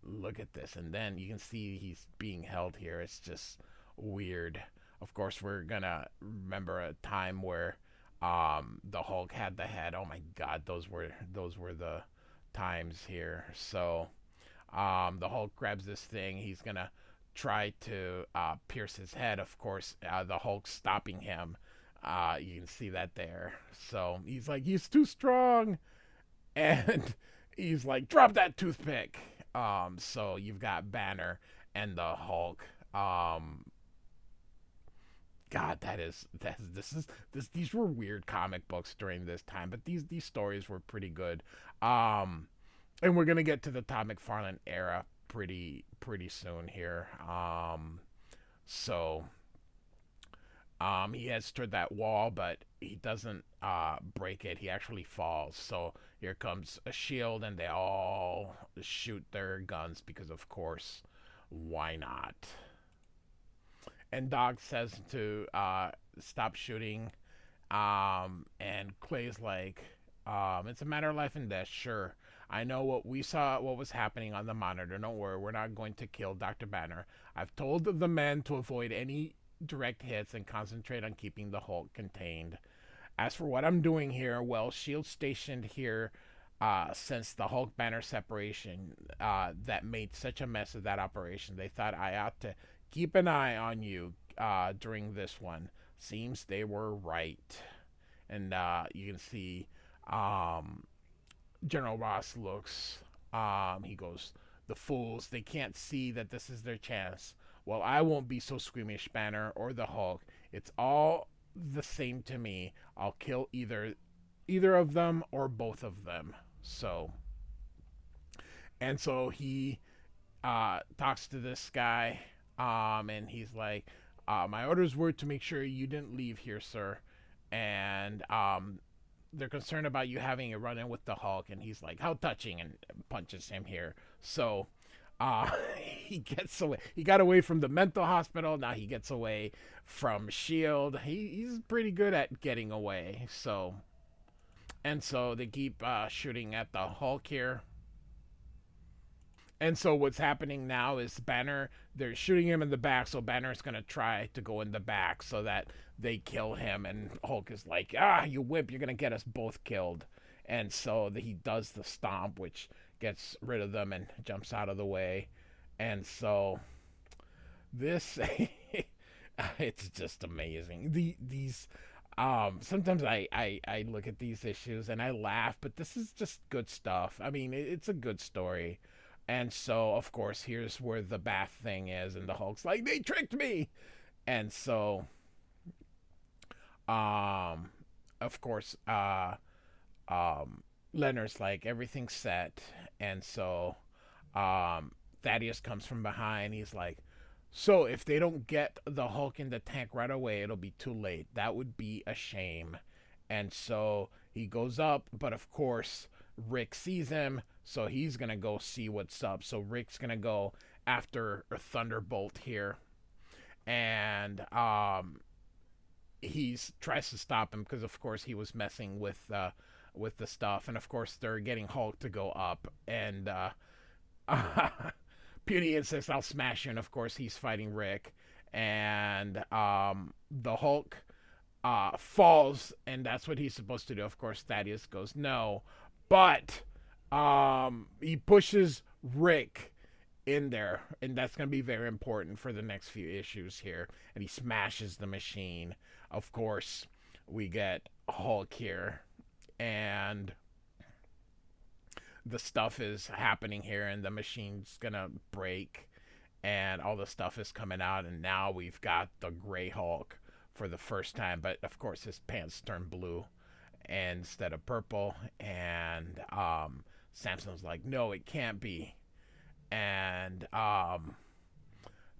Look at this. And then you can see he's being held here. It's just weird. Of course, we're gonna remember a time where the Hulk had the head. Oh my God, those were the times here. So the Hulk grabs this thing. He's gonna try to pierce his head. Of course, the Hulk stopping him. You can see that there. So he's like, he's too strong, and he's like, drop that toothpick. So you've got Banner and the Hulk. God, these were weird comic books during this time, but these stories were pretty good. And we're gonna get to the Todd McFarlane era pretty soon here. So he heads toward that wall, but he doesn't break it. He actually falls. So here comes a shield, and they all shoot their guns because, of course, why not? And Doc says to stop shooting. And Clay's like, it's a matter of life and death, sure. I know what was happening on the monitor. Don't worry, we're not going to kill Dr. Banner. I've told the men to avoid any direct hits and concentrate on keeping the Hulk contained. As for what I'm doing here, well, S.H.I.E.L.D. stationed here since the Hulk Banner separation that made such a mess of that operation. They thought I ought to keep an eye on you during this one. seems they were right. And you can see um, General Ross looks, he goes, the fools, they can't see that this is their chance. Well, I won't be so squeamish, Banner or the Hulk. It's all the same to me. I'll kill either of them or both of them. So, and so he talks to this guy, and he's like, "My orders were to make sure you didn't leave here, sir." And they're concerned about you having a run-in with the Hulk, and he's like, "How touching!" and punches him here. So he gets away. He got away from the mental hospital. Now he gets away from Shield. He's pretty good at getting away. So and so they keep shooting at the Hulk here. And so what's happening now is Banner, they're shooting him in the back, so Banner's gonna try to go in the back so that they kill him. And Hulk is like, you wimp, you're gonna get us both killed. And so he does the stomp, which gets rid of them and jumps out of the way. And so this, it's just amazing. These sometimes I look at these issues and I laugh, but this is just good stuff. I mean, it's a good story. And so, of course, here's where the bath thing is, and the Hulk's like, they tricked me. And so, um, of course, Leonard's like, everything's set. And so, Thaddeus comes from behind. He's like, so if they don't get the Hulk in the tank right away, it'll be too late. That would be a shame. And so he goes up, but of course, Rick sees him, so he's gonna go see what's up. So Rick's gonna go after a Thunderbolt here, and he's tries to stop him because of course he was messing with the stuff, and of course they're getting Hulk to go up, and Puny insists I'll smash you, and of course he's fighting Rick, and the Hulk falls, and that's what he's supposed to do. Of course, Thaddeus goes no, but he pushes Rick in there, and that's going to be very important for the next few issues here. And he smashes the machine. Of course, we get Hulk here, and the stuff is happening here, and the machine's gonna break, and all the stuff is coming out, and now we've got the Gray Hulk for the first time. But of course, his pants turn blue instead of purple, and Samson's like, no, it can't be. And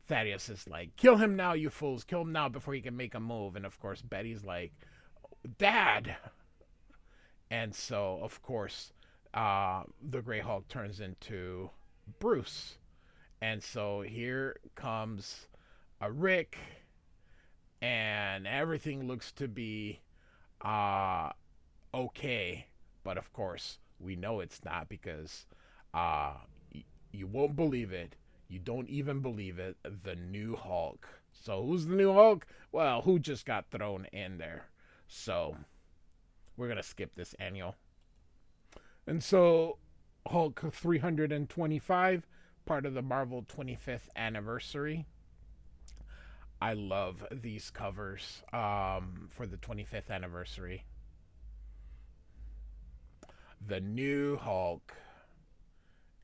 Thaddeus is like, kill him now, you fools, kill him now before he can make a move. And of course, Betty's like, Dad. And so, of course, the Grey Hulk turns into Bruce. And so here comes a Rick, and everything looks to be okay. But of course, we know it's not, because you won't believe it. You don't even believe it. The new Hulk. So who's the new Hulk? Well, who just got thrown in there? So we're going to skip this annual. And so Hulk 325, part of the Marvel 25th anniversary. I love these covers for the 25th anniversary. The new Hulk.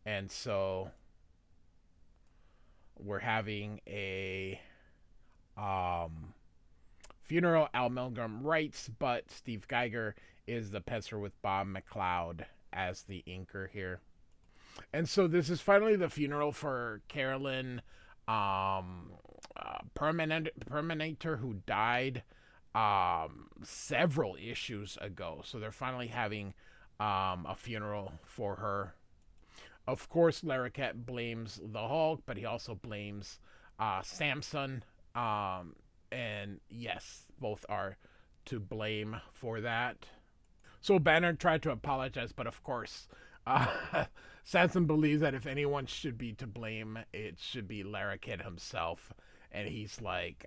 And so we're having a funeral. Al Milgrom writes, but Steve Geiger is the penciler with Bob McLeod as the inker here. And so this is finally the funeral for Carolyn Perminator, who died several issues ago. So they're finally having a funeral for her. Of course, Larroquette blames the Hulk, but he also blames Samson. And yes, both are to blame for that. So Banner tried to apologize, but of course, Samson believes that if anyone should be to blame, it should be Larroquette himself. And he's like,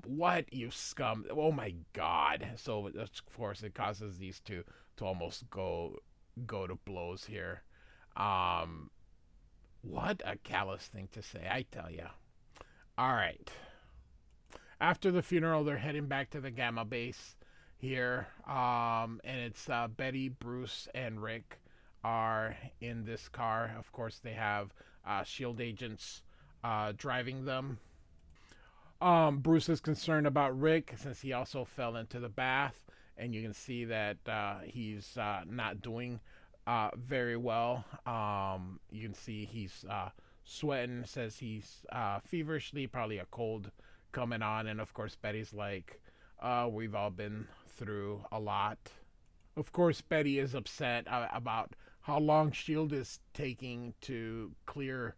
what, you scum? Oh my God. So, of course, it causes these two to almost go to blows here. What a callous thing to say, I tell ya. All right. after the funeral, they're heading back to the Gamma base here, and it's Betty, Bruce, and Rick are in this car. Of course, they have Shield agents driving them. Bruce is concerned about Rick since he also fell into the bath, and you can see that he's not doing very well. You can see he's sweating, says he's feverishly, probably a cold coming on, and of course Betty's like, we've all been through a lot. Of course, Betty is upset about how long Shield is taking to clear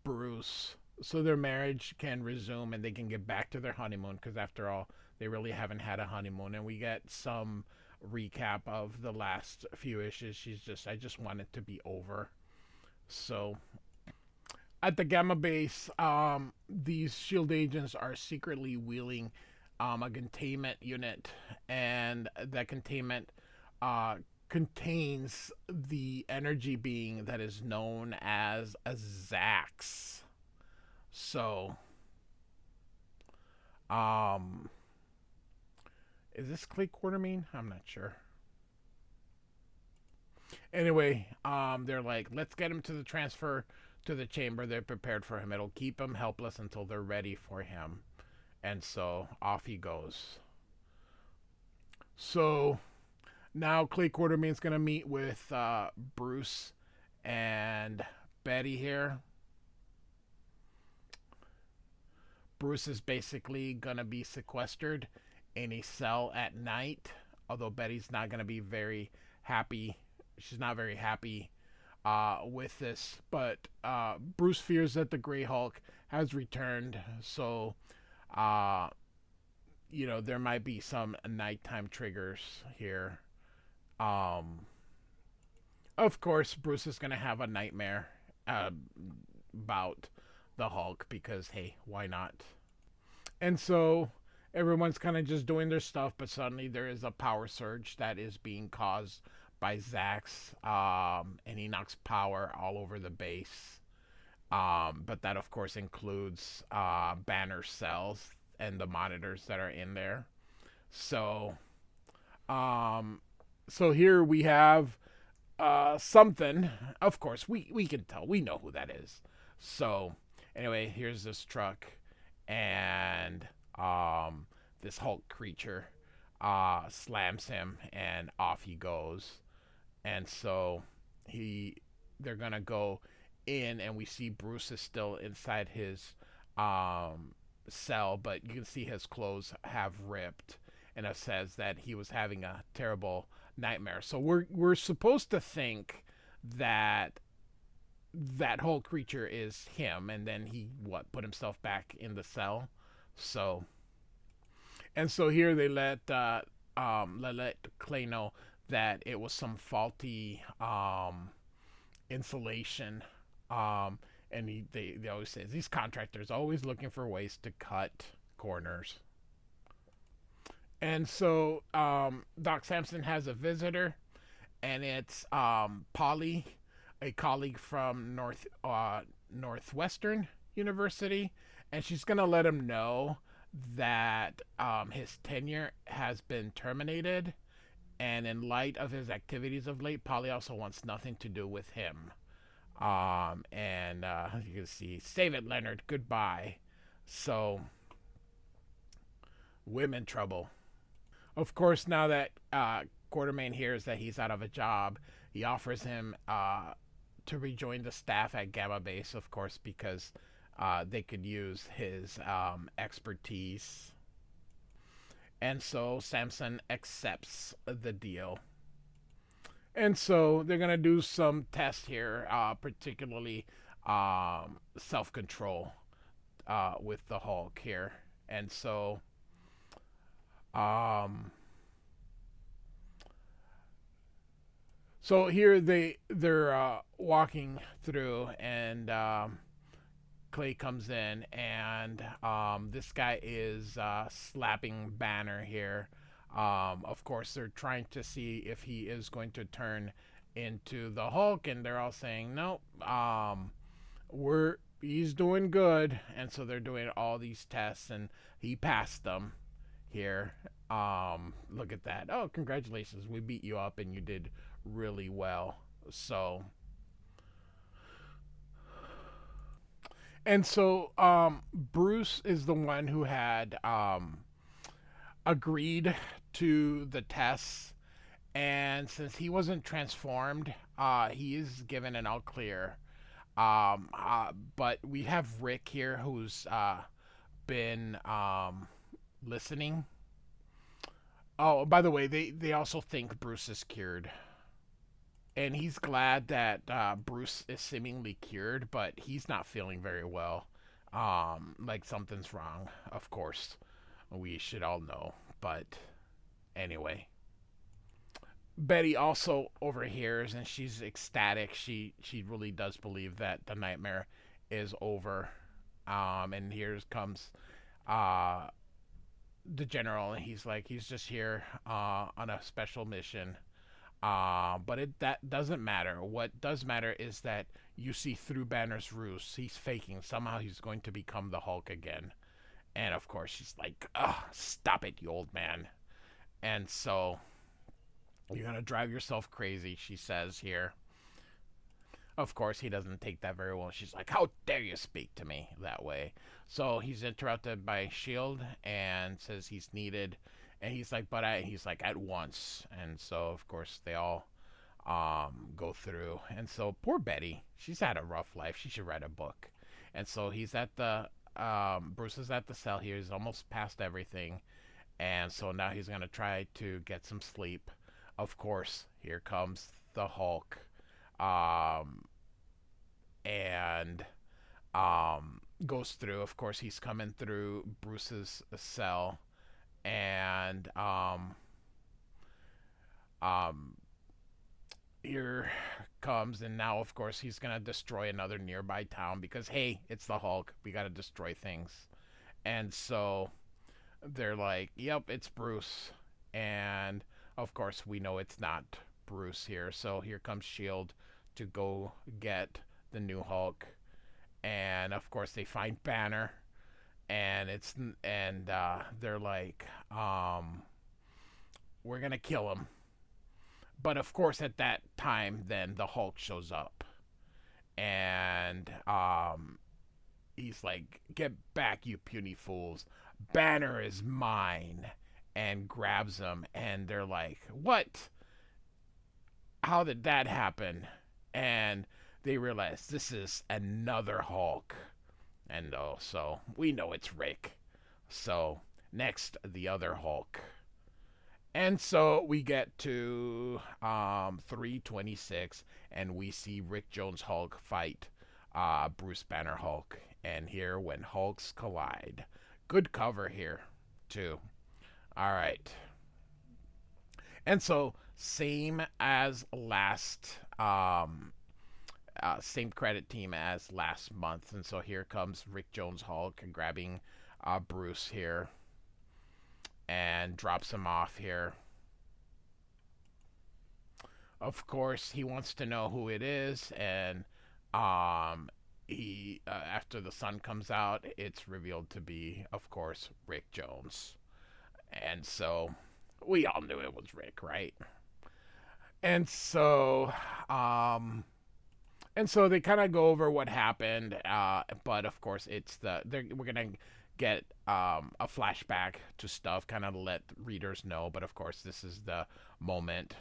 Bruce so their marriage can resume and they can get back to their honeymoon, because after all, they really haven't had a honeymoon. And we get some recap of the last few issues. I just want it to be over. So at the Gamma base, these Shield agents are secretly wheeling a containment unit, and that containment contains the energy being that is known as a Zax. So, is this Clay Quartermain? I'm not sure. Anyway, they're like, let's get him to the transfer to the chamber. They're prepared for him. It'll keep him helpless until they're ready for him. And so off he goes. So now Clay Quartermain's going to meet with Bruce and Betty here. Bruce is basically going to be sequestered in a cell at night, although Betty's not going to be very happy. She's not very happy with this, but Bruce fears that the Grey Hulk has returned, so there might be some nighttime triggers here. Of course, Bruce is going to have a nightmare about the Hulk because, hey, why not? And so everyone's kind of just doing their stuff, but suddenly there is a power surge that is being caused by Zax, and he knocks power all over the base. But that, of course, includes Banner cells and the monitors that are in there. So, here we have something. Of course, we can tell. We know who that is. So, anyway, here's this truck, and this Hulk creature slams him, and off he goes. And so they're gonna go in, and we see Bruce is still inside his cell, but you can see his clothes have ripped, and it says that he was having a terrible nightmare. So we're supposed to think that whole creature is him, and then he put himself back in the cell. So here they let Clay know that it was some faulty insulation, and they always say these contractors always looking for ways to cut corners. And so Doc Samson has a visitor, and it's Polly, a colleague from Northwestern University, and she's gonna let him know that his tenure has been terminated, and in light of his activities of late, Polly also wants nothing to do with him. And you can see, save it, Leonard, goodbye. So, women trouble. Of course, now that Quartermain hears that he's out of a job, he offers him to rejoin the staff at Gamma Base, of course, because they could use his expertise. And so Samson accepts the deal. And so they're going to do some tests here, particularly self-control with the Hulk here. And so here they're walking through, and Clay comes in, and this guy is slapping Banner here. Of course, they're trying to see if he is going to turn into the Hulk, and they're all saying, nope, he's doing good. And so they're doing all these tests, and he passed them here. Look at that. Oh, congratulations. We beat you up and you did really well. So, and so Bruce is the one who had agreed to the tests, and since he wasn't transformed, he is given an all clear. But we have Rick here who's been listening. Oh, by the way, they also think Bruce is cured. And he's glad that Bruce is seemingly cured, but he's not feeling very well. Like something's wrong, of course. We should all know. But anyway, Betty also overhears and she's ecstatic. She really does believe that the nightmare is over. And here comes uh, the general, and he's like, he's just here on a special mission. But that doesn't matter. What does matter is that you see through Banner's ruse. He's faking. Somehow he's going to become the Hulk again. And of course, she's like, ugh, stop it, you old man. And so, you're going to drive yourself crazy, she says here. Of course, he doesn't take that very well. She's like, how dare you speak to me that way? So he's interrupted by S.H.I.E.L.D. and says he's needed. And he's like, he's like, at once. And so, of course, they all go through. And so, poor Betty, she's had a rough life. She should write a book. And so he's at the, Bruce is at the cell here. He's almost past everything. And so now he's going to try to get some sleep. Of course, here comes the Hulk. And goes through. Of course, he's coming through Bruce's cell. And here comes, and now of course he's gonna destroy another nearby town because hey, it's the Hulk. We gotta destroy things. And so they're like, "Yep, it's Bruce." And of course, we know it's not Bruce here. So here comes Shield to go get the new Hulk, and of course they find Banner, and they're like, we're gonna kill him. But of course, at that time, then the Hulk shows up, and he's like, "Get back, you puny fools! Banner is mine!" And grabs him, and they're like, "What? How did that happen?" And they realize this is another Hulk, and so we know it's Rick. So next, the other Hulk. And so we get to 326, and we see Rick Jones Hulk fight Bruce Banner Hulk. And here, when Hulks collide. Good cover here, too. All right. And so, same as last, same credit team as last month. And so here comes Rick Jones Hulk grabbing Bruce here and drops him off here. Of course, he wants to know who it is, and he after the sun comes out, it's revealed to be, of course, Rick Jones. And so we all knew it was Rick, right? And so they kind of go over what happened, but of course we're gonna get a flashback to stuff, kind of let readers know. But of course, this is the moment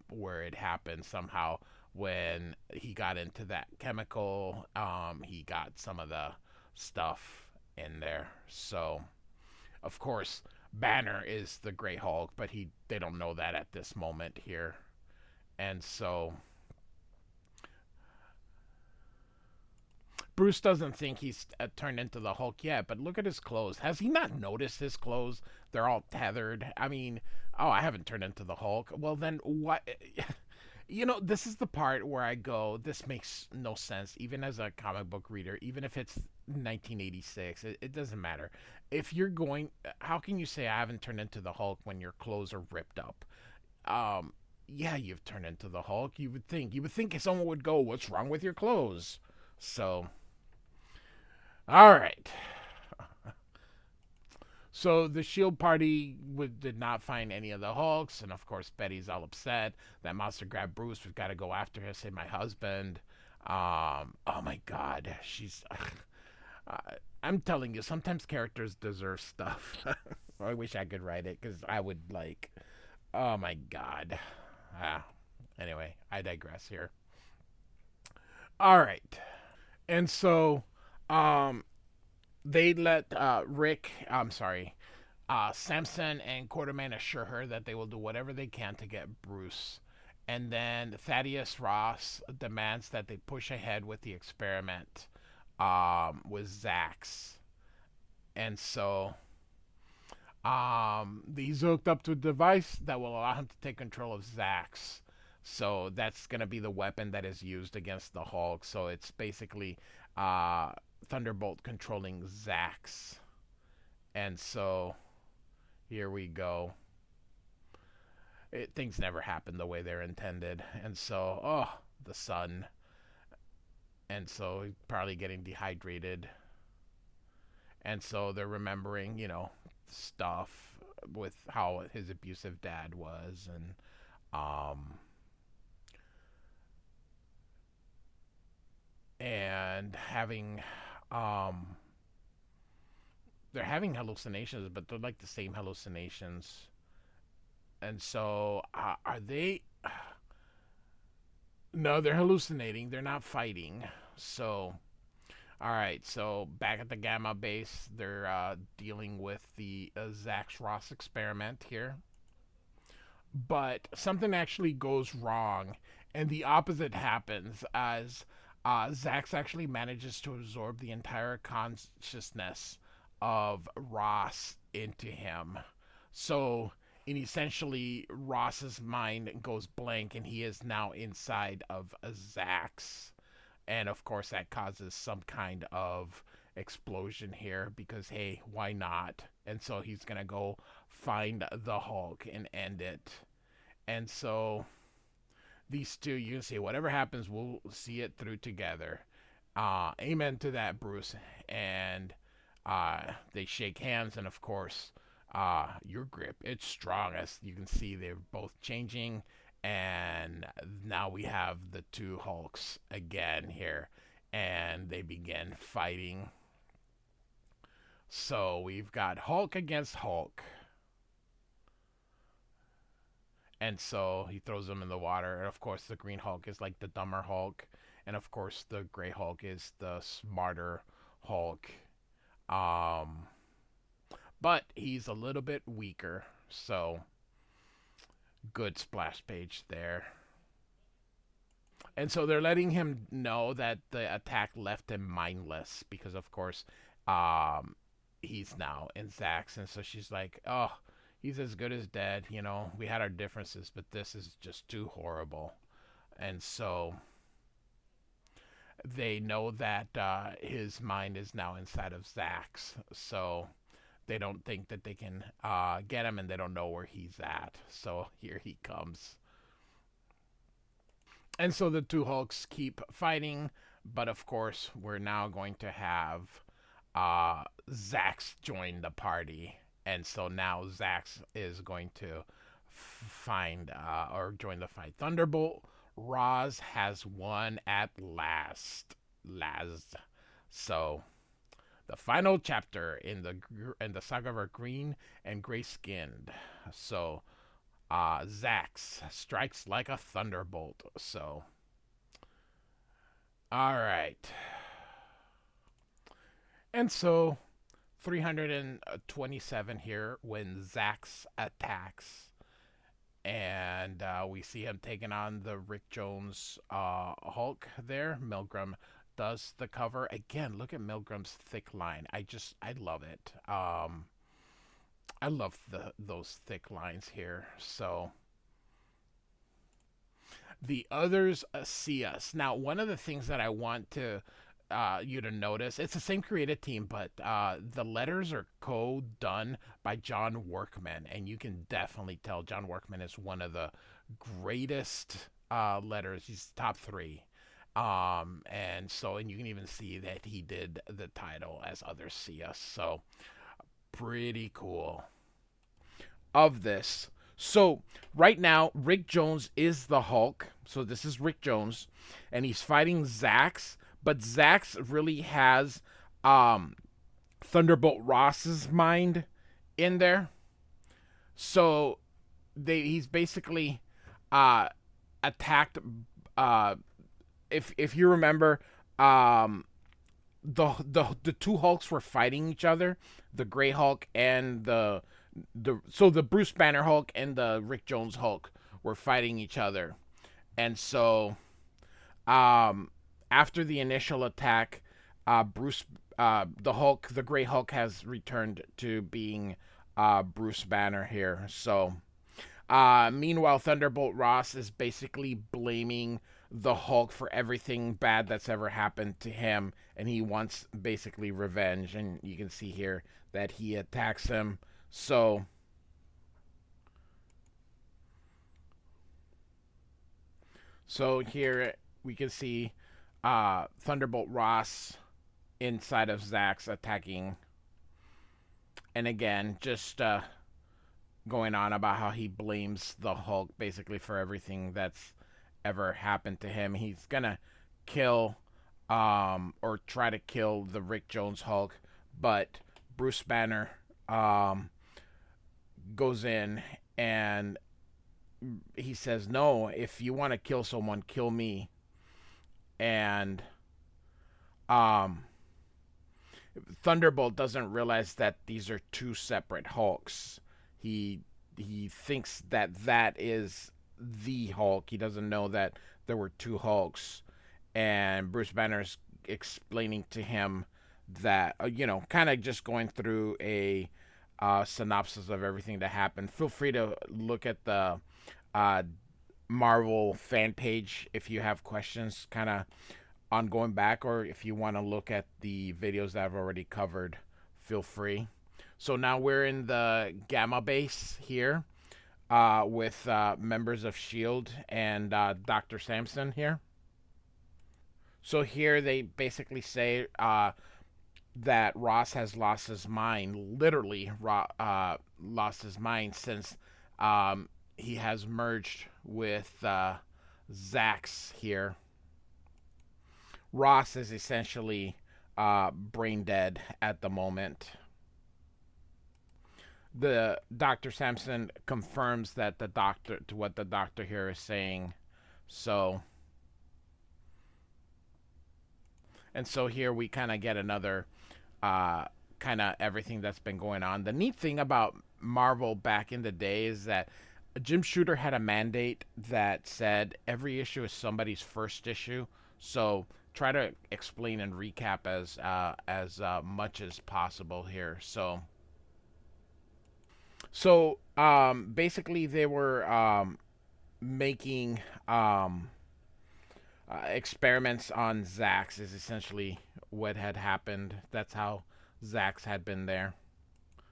where it happened somehow when he got into that chemical. He got some of the stuff in there. So, of course, Banner is the Great Hulk, but they don't know that at this moment here. And so Bruce doesn't think he's turned into the Hulk yet, but look at his clothes. Has he not noticed his clothes? They're all tethered. I mean, oh, I haven't turned into the Hulk. Well, then what? You know, this is the part where I go, this makes no sense, even as a comic book reader, even if it's 1986. It doesn't matter. If you're going, how can you say I haven't turned into the Hulk when your clothes are ripped up? Yeah, you've turned into the Hulk. You would think someone would go, what's wrong with your clothes? So, All right. So the Shield Party did not find any of the Hulks, and of course Betty's all upset. That monster grabbed Bruce. We've got to go after her. Save my husband. Oh my God, she's. Uh, I'm telling you, sometimes characters deserve stuff. I wish I could write it because I would like. Oh my God. Ah. Anyway, I digress here. All right, and so, um, they let Rick. I'm sorry. Samson and Quartermain assure her that they will do whatever they can to get Bruce. And then Thaddeus Ross demands that they push ahead with the experiment with Zax. And so he's hooked up to a device that will allow him to take control of Zax. So that's going to be the weapon that is used against the Hulk. So it's basically uh, Thunderbolt controlling Zax. And so here we go. Things never happen the way they're intended. And so, the sun. And so probably getting dehydrated. And so they're remembering, stuff with how his abusive dad was, and having they're having hallucinations, but they're like the same hallucinations. And so are they? No, they're hallucinating. They're not fighting. So all right, so back at the Gamma base, they're dealing with the Zax Ross experiment here. But something actually goes wrong, and the opposite happens as Zax actually manages to absorb the entire consciousness of Ross into him. So, in essentially, Ross's mind goes blank, and he is now inside of Zax. And of course, that causes some kind of explosion here because, hey, why not? And so he's going to go find the Hulk and end it. And so these two, you can say, whatever happens, we'll see it through together. Amen to that, Bruce. And they shake hands, and of course, your grip, it's strong. As you can see, they're both changing, and now we have the two Hulks again here, and they begin fighting. So we've got Hulk against Hulk, and so he throws them in the water. And of course, the Green Hulk is like the dumber Hulk, and of course, the Gray Hulk is the smarter Hulk. Um, but he's a little bit weaker, so good splash page there. And so they're letting him know that the attack left him mindless because, of course, um, he's now in Zax. And so she's like, oh, he's as good as dead. We had our differences, but this is just too horrible. And so they know that his mind is now inside of Zax. So they don't think that they can get him, and they don't know where he's at. So here he comes. And so the two Hulks keep fighting, but of course, we're now going to have Zax join the party. And so now Zax is going to find or join the fight. Thunderbolt Roz has won at last. So the final chapter in the saga of our green and gray skinned. So Zax strikes like a thunderbolt. So, all right. And so, 327 here when Zax attacks. And we see him taking on the Rick Jones Hulk there. Milgrom does the cover. Again, look at Milgrom's thick line. I love it. I love those thick lines here. So the others see us. Now, one of the things that I want to you to notice, it's the same creative team, but the letters are co-done by John Workman, and you can definitely tell John Workman is one of the greatest letters. He's top three. And you can even see that he did the title As Others See Us. So pretty cool of this. So right now, Rick Jones is the Hulk. So this is Rick Jones, and he's fighting Zax, but Zax really has um, Thunderbolt Ross's mind in there. So he's basically uh, attacked. Uh, if you remember, um, the two Hulks were fighting each other, the Gray Hulk and the Bruce Banner Hulk and the Rick Jones Hulk were fighting each other, and so um, after the initial attack, Bruce the Hulk, the Gray Hulk, has returned to being Bruce Banner here. So meanwhile, Thunderbolt Ross is basically blaming the Hulk for everything bad that's ever happened to him, and he wants basically revenge. And you can see here that he attacks him. So here we can see Thunderbolt Ross inside of Zax attacking, and again, just going on about how he blames the Hulk basically for everything that's ever happened to him. He's gonna kill or try to kill the Rick Jones Hulk, but Bruce Banner um, goes in and he says, "No, if you want to kill someone, kill me." And um, Thunderbolt doesn't realize that these are two separate Hulks. He he thinks that that is the Hulk. He doesn't know that there were two Hulks. And Bruce Banner's explaining to him that kind of just going through a synopsis of everything that happened. Feel free to look at the uh, Marvel fan page if you have questions, kind of on going back, or if you want to look at the videos that I've already covered, feel free. So now we're in the Gamma base here with members of S.H.I.E.L.D. and Dr. Samson here. So here they basically say that Ross has lost his mind, literally lost his mind since he has merged with Zax here. Ross is essentially brain dead at the moment. The Dr. Sampson confirms that the doctor to what the doctor here is saying. So here we kind of get another kind of everything that's been going on. The neat thing about Marvel back in the day is that Jim Shooter had a mandate that said every issue is somebody's first issue. So try to explain and recap as much as possible here. Basically they were making experiments on Zax is essentially what had happened. That's how Zax had been there.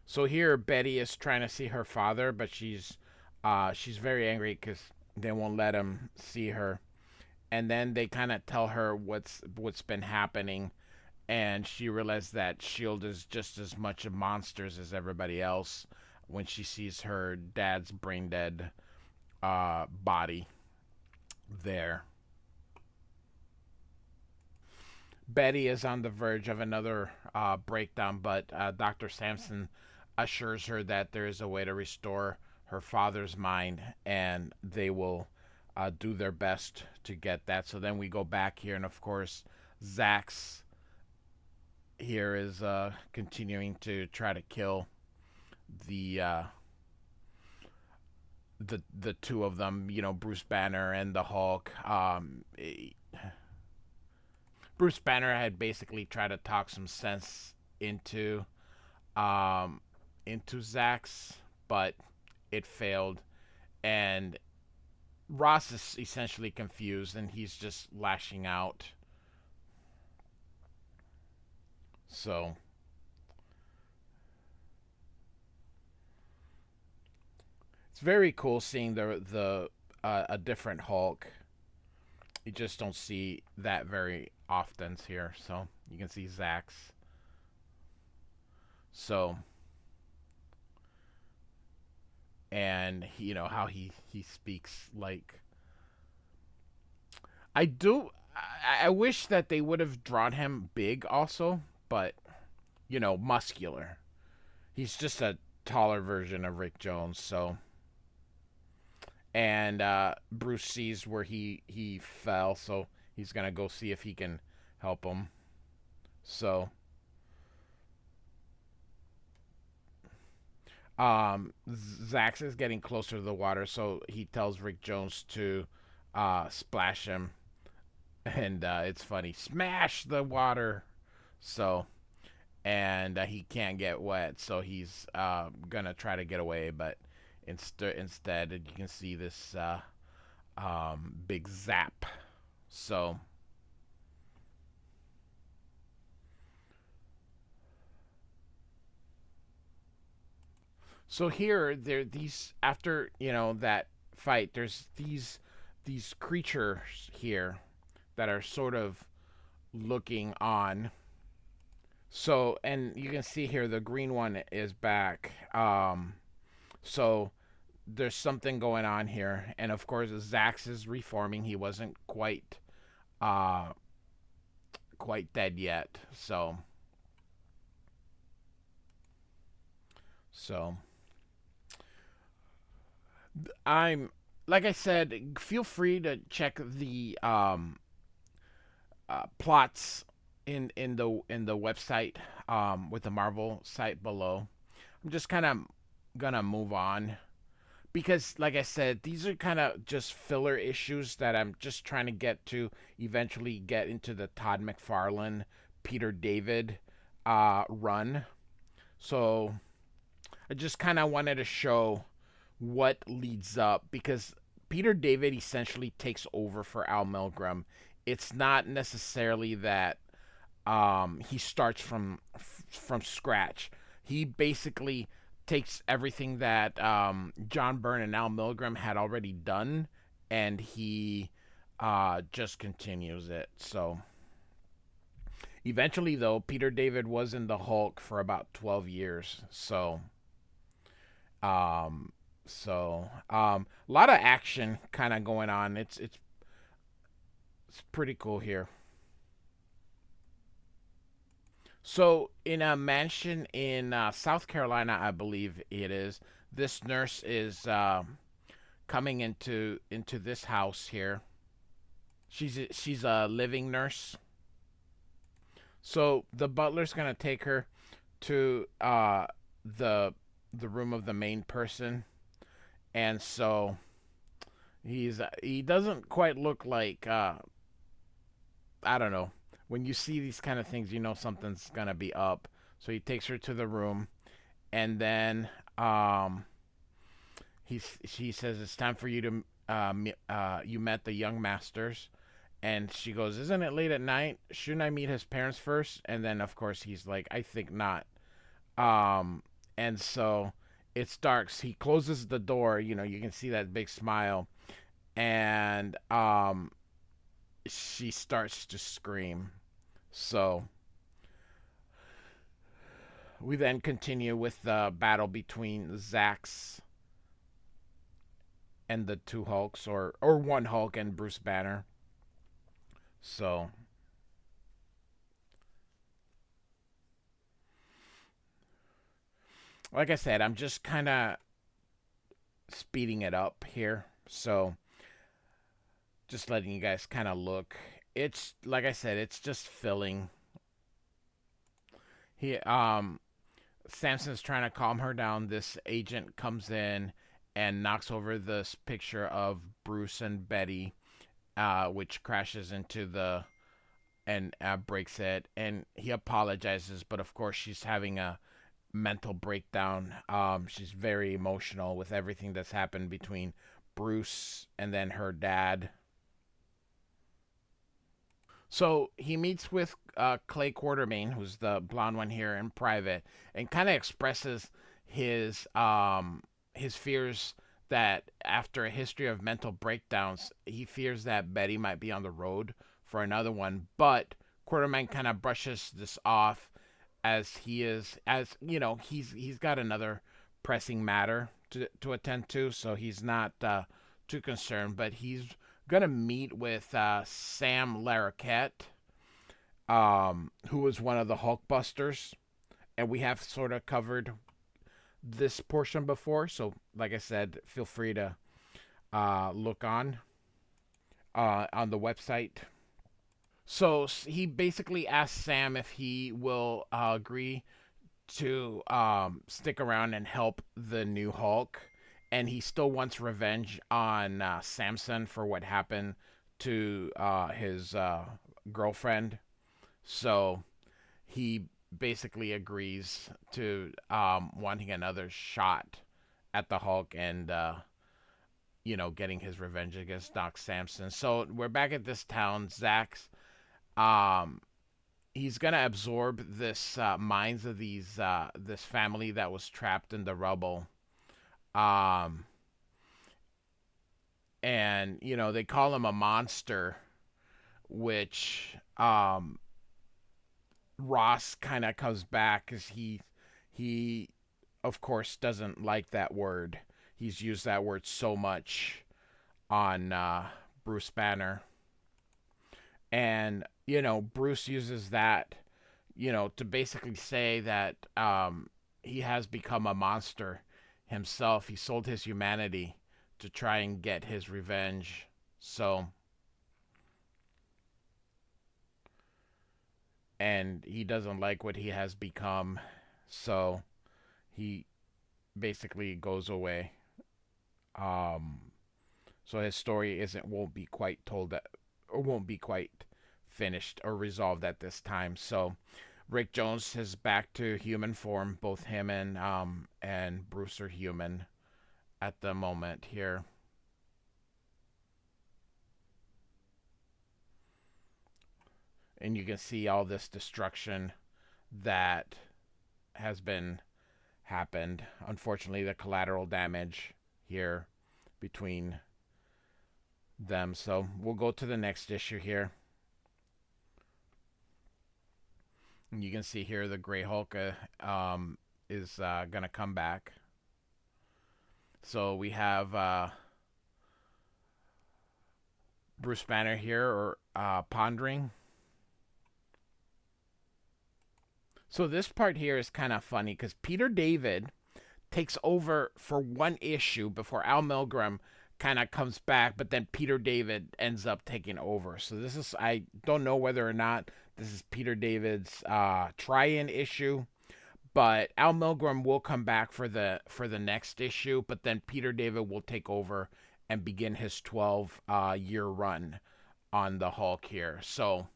So here Betty is trying to see her father, but she's very angry because they won't let him see her. And then they kind of tell her what's been happening, and she realizes that Shield is just as much of monsters as everybody else when she sees her dad's brain dead body there. Betty is on the verge of another breakdown, but Dr. Sampson assures her that there is a way to restore her father's mind, and they will do their best to get that. So then we go back here, and of course, Zax here is continuing to try to kill the the two of them. Bruce Banner and the Hulk. Bruce Banner had basically tried to talk some sense um, into Zax, but it failed, and Ross is essentially confused, and he's just lashing out. So it's very cool seeing the a different Hulk You just don't see that very often here. So you can see Zax. So and you know how he speaks like I do. I wish that they would have drawn him big also, but you know, muscular. He's just a taller version of Rick Jones. So, and Bruce sees where he fell, so he's gonna go see if he can help him. So, Zax is getting closer to the water, so he tells Rick Jones to splash him, and it's funny, smash the water. So, and he can't get wet, so he's gonna try to get away, but instead you can see this big zap. So here there these after that fight, there's these creatures here that are sort of looking on. So, and you can see here the green one is back. So there's something going on here, and of course Zax is reforming. He wasn't uh quite dead yet. So I'm like I said, feel free to check the plots in the website with the Marvel site below. I'm just kind of gonna move on because, like I said, these are kind of just filler issues that I'm just trying to get to eventually get into the Todd McFarlane, Peter David run. So I just kind of wanted to show what leads up because Peter David essentially takes over for Al Milgrom. It's not necessarily that he starts from scratch. He basically takes everything that John Byrne and Al Milgrom had already done, and he just continues it. So eventually, though, Peter David was in the Hulk for about 12 years. Um, a lot of action kind of going on. It's pretty cool here. So, in a mansion in South Carolina, I believe it is, this nurse is coming into this house here. She's a living nurse. So the butler's gonna take her to the the room of the main person, and so he doesn't quite look like I don't know. When you see these kind of things, you know something's gonna be up. So he takes her to the room, and then he says it's time for you to you met the young masters, and she goes, "Isn't it late at night? Shouldn't I meet his parents first?" And then of course he's like, "I think not." And so it's dark. So he closes the door. You can see that big smile, and she starts to scream. So we then continue with the battle between Zax and the two Hulks, or one Hulk and Bruce Banner. So like I said, I'm just kind of speeding it up here. So just letting you guys kind of look. It's like I said, it's just filling. He Samson's trying to calm her down. This agent comes in and knocks over this picture of Bruce and Betty, which crashes into the and breaks it. And he apologizes, but of course she's having a mental breakdown. She's very emotional with everything that's happened between Bruce and then her dad. So he meets with Clay Quartermain, who's the blonde one here, in private, and kind of expresses his fears that after a history of mental breakdowns, he fears that Betty might be on the road for another one. But Quartermain kind of brushes this off as he's got another pressing matter to attend to, so he's not too concerned. But he's gonna meet with Sam Larroquette, who was one of the Hulkbusters, and we have sort of covered this portion before. So, like I said, feel free to look on the website. So he basically asks Sam if he will agree to stick around and help the new Hulk, and he still wants revenge on Samson for what happened to his girlfriend. So he basically agrees to wanting another shot at the Hulk and getting his revenge against Doc Samson. So we're back at this town. Zach's um, he's gonna absorb this minds of this family that was trapped in the rubble. Um, and they call him a monster, which Ross kind of comes back because he of course doesn't like that word. He's used that word so much on Bruce Banner, and Bruce uses that to basically say that he has become a monster himself. He sold his humanity to try and get his revenge. So, and he doesn't like what he has become. So, he basically goes away. Um, so his story isn't won't be quite told that or won't be quite finished or resolved at this time. So Rick Jones is back to human form. Both him and Bruce are human at the moment here. And you can see all this destruction that has been happened. Unfortunately, the collateral damage here between them. So we'll go to the next issue here. And you can see here the Grey Hulk is going to come back. So we have Bruce Banner here, or pondering. So this part here is kind of funny because Peter David takes over for one issue before Al Milgrom kind of comes back, but then Peter David ends up taking over. So this is, I don't know whether or not this is Peter David's try-in issue, but Al Milgrom will come back for the next issue, but then Peter David will take over and begin his 12-year run on the Hulk here. So,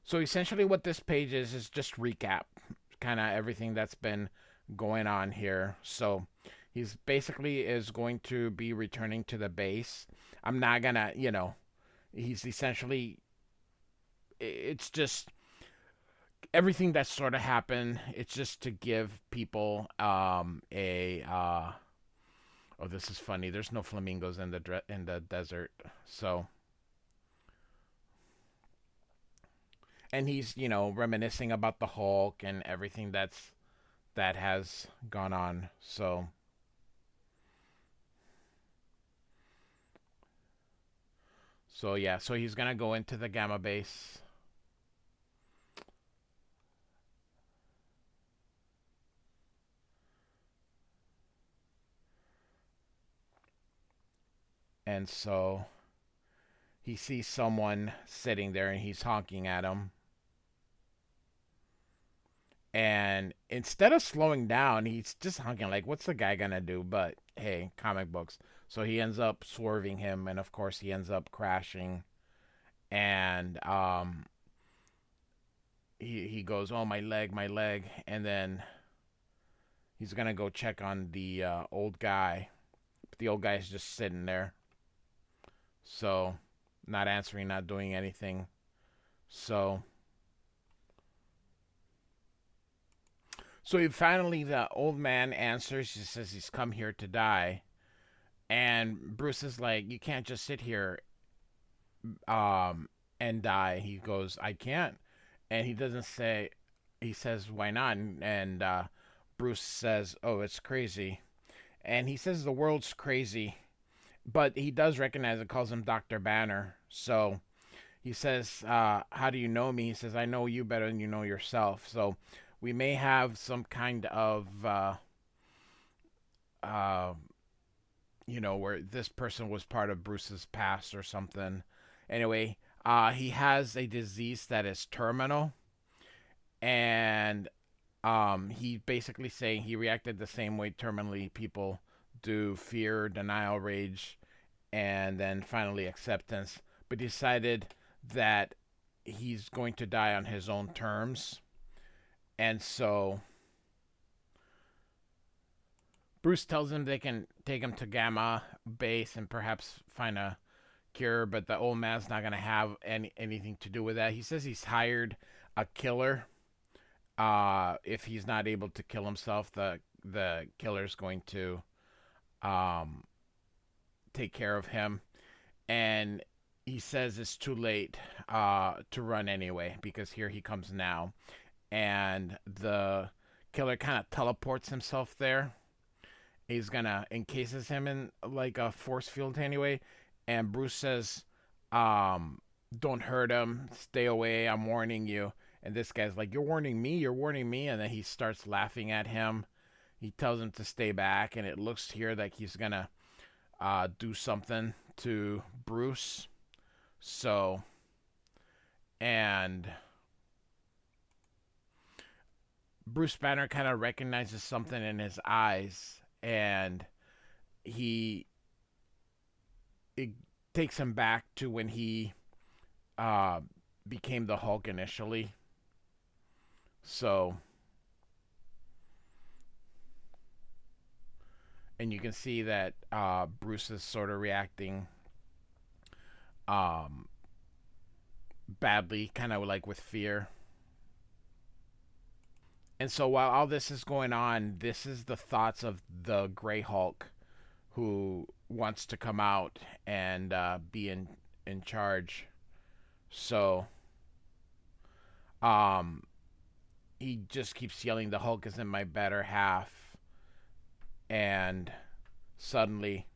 so essentially what this page is just recap kind of everything that's been going on here. So he's basically is going to be returning to the base. I'm not gonna, he's essentially, it's just everything that's sort of happened. It's just to give people oh, this is funny. There's no flamingos in the desert. So, and he's reminiscing about the Hulk and everything that has gone on. So yeah, so he's gonna go into the Gamma base. And so he sees someone sitting there and he's honking at him. And instead of slowing down, he's just honking like, what's the guy gonna do? But hey, comic books. So he ends up swerving him, and of course he ends up crashing. And he goes, oh, my leg, and then he's gonna go check on the old guy. But the old guy is just sitting there, so not answering, not doing anything. So So he finally, the old man answers. He says he's come here to die. And Bruce is like, you can't just sit here and die. He goes, I can't. And he doesn't say, he says, why not? And Bruce says, oh, it's crazy. And he says the world's crazy, but he does recognize it, calls him Dr. Banner. So he says, how do you know me? He says, I know you better than you know yourself. So we may have some kind of, uh, where this person was part of Bruce's past or something. Anyway, he has a disease that is terminal, and he basically saying he reacted the same way terminally people do: fear, denial, rage, and then finally acceptance. But decided that he's going to die on his own terms, and so Bruce tells him they can take him to Gamma Base and perhaps find a cure, but the old man's not gonna have anything to do with that. He says he's hired a killer. If he's not able to kill himself, the killer's going to um, take care of him. And he says it's too late to run anyway, because here he comes now. And the killer kind of teleports himself there. He's gonna encases him in like a force field anyway. And Bruce says, don't hurt him, stay away, I'm warning you. And this guy's like, you're warning me, you're warning me. And then he starts laughing at him. He tells him to stay back, and it looks here like he's gonna do something to Bruce. So, and Bruce Banner kind of recognizes something in his eyes, and he it takes him back to when he uh, became the Hulk initially. So, and you can see that Bruce is sort of reacting um, badly, kind of like with fear. And so while all this is going on, this is the thoughts of the Gray Hulk, who wants to come out and be in charge. So, um, he just keeps yelling, "The Hulk isn't my better half," and suddenly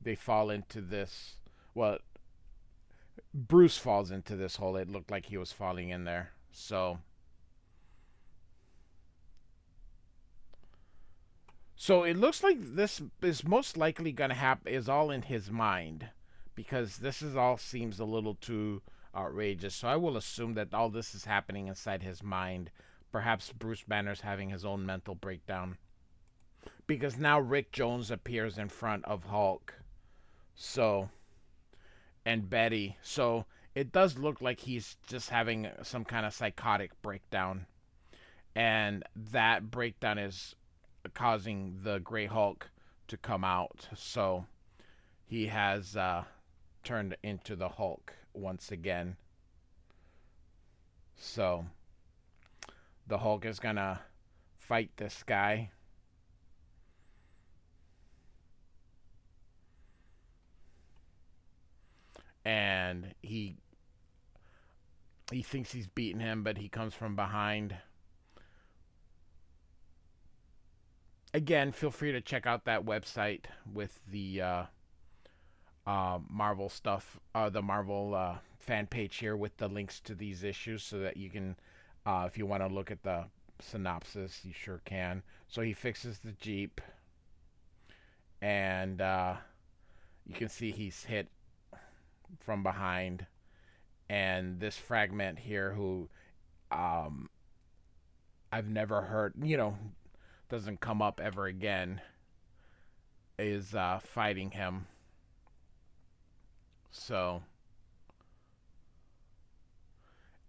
they fall into this. Well, Bruce falls into this hole. It looked like he was falling in there. So it looks like this is most likely going to happen, is all in his mind, because this is all seems a little too outrageous. So I will assume that all this is happening inside his mind. Perhaps Bruce Banner's having his own mental breakdown, because now Rick Jones appears in front of Hulk. So, and Betty. So it does look like he's just having some kind of psychotic breakdown. And that breakdown is causing the Gray Hulk to come out. So he has turned into the Hulk once again. So the Hulk is gonna fight this guy. And he thinks he's beaten him, but he comes from behind. Again, feel free to check out that website with the Marvel stuff, the Marvel fan page here with the links to these issues, so that you can, if you want to look at the synopsis, you sure can. So he fixes the Jeep, and you can see he's hit from behind. And this fragment here, who I've never heard, doesn't come up ever again, is fighting him. So,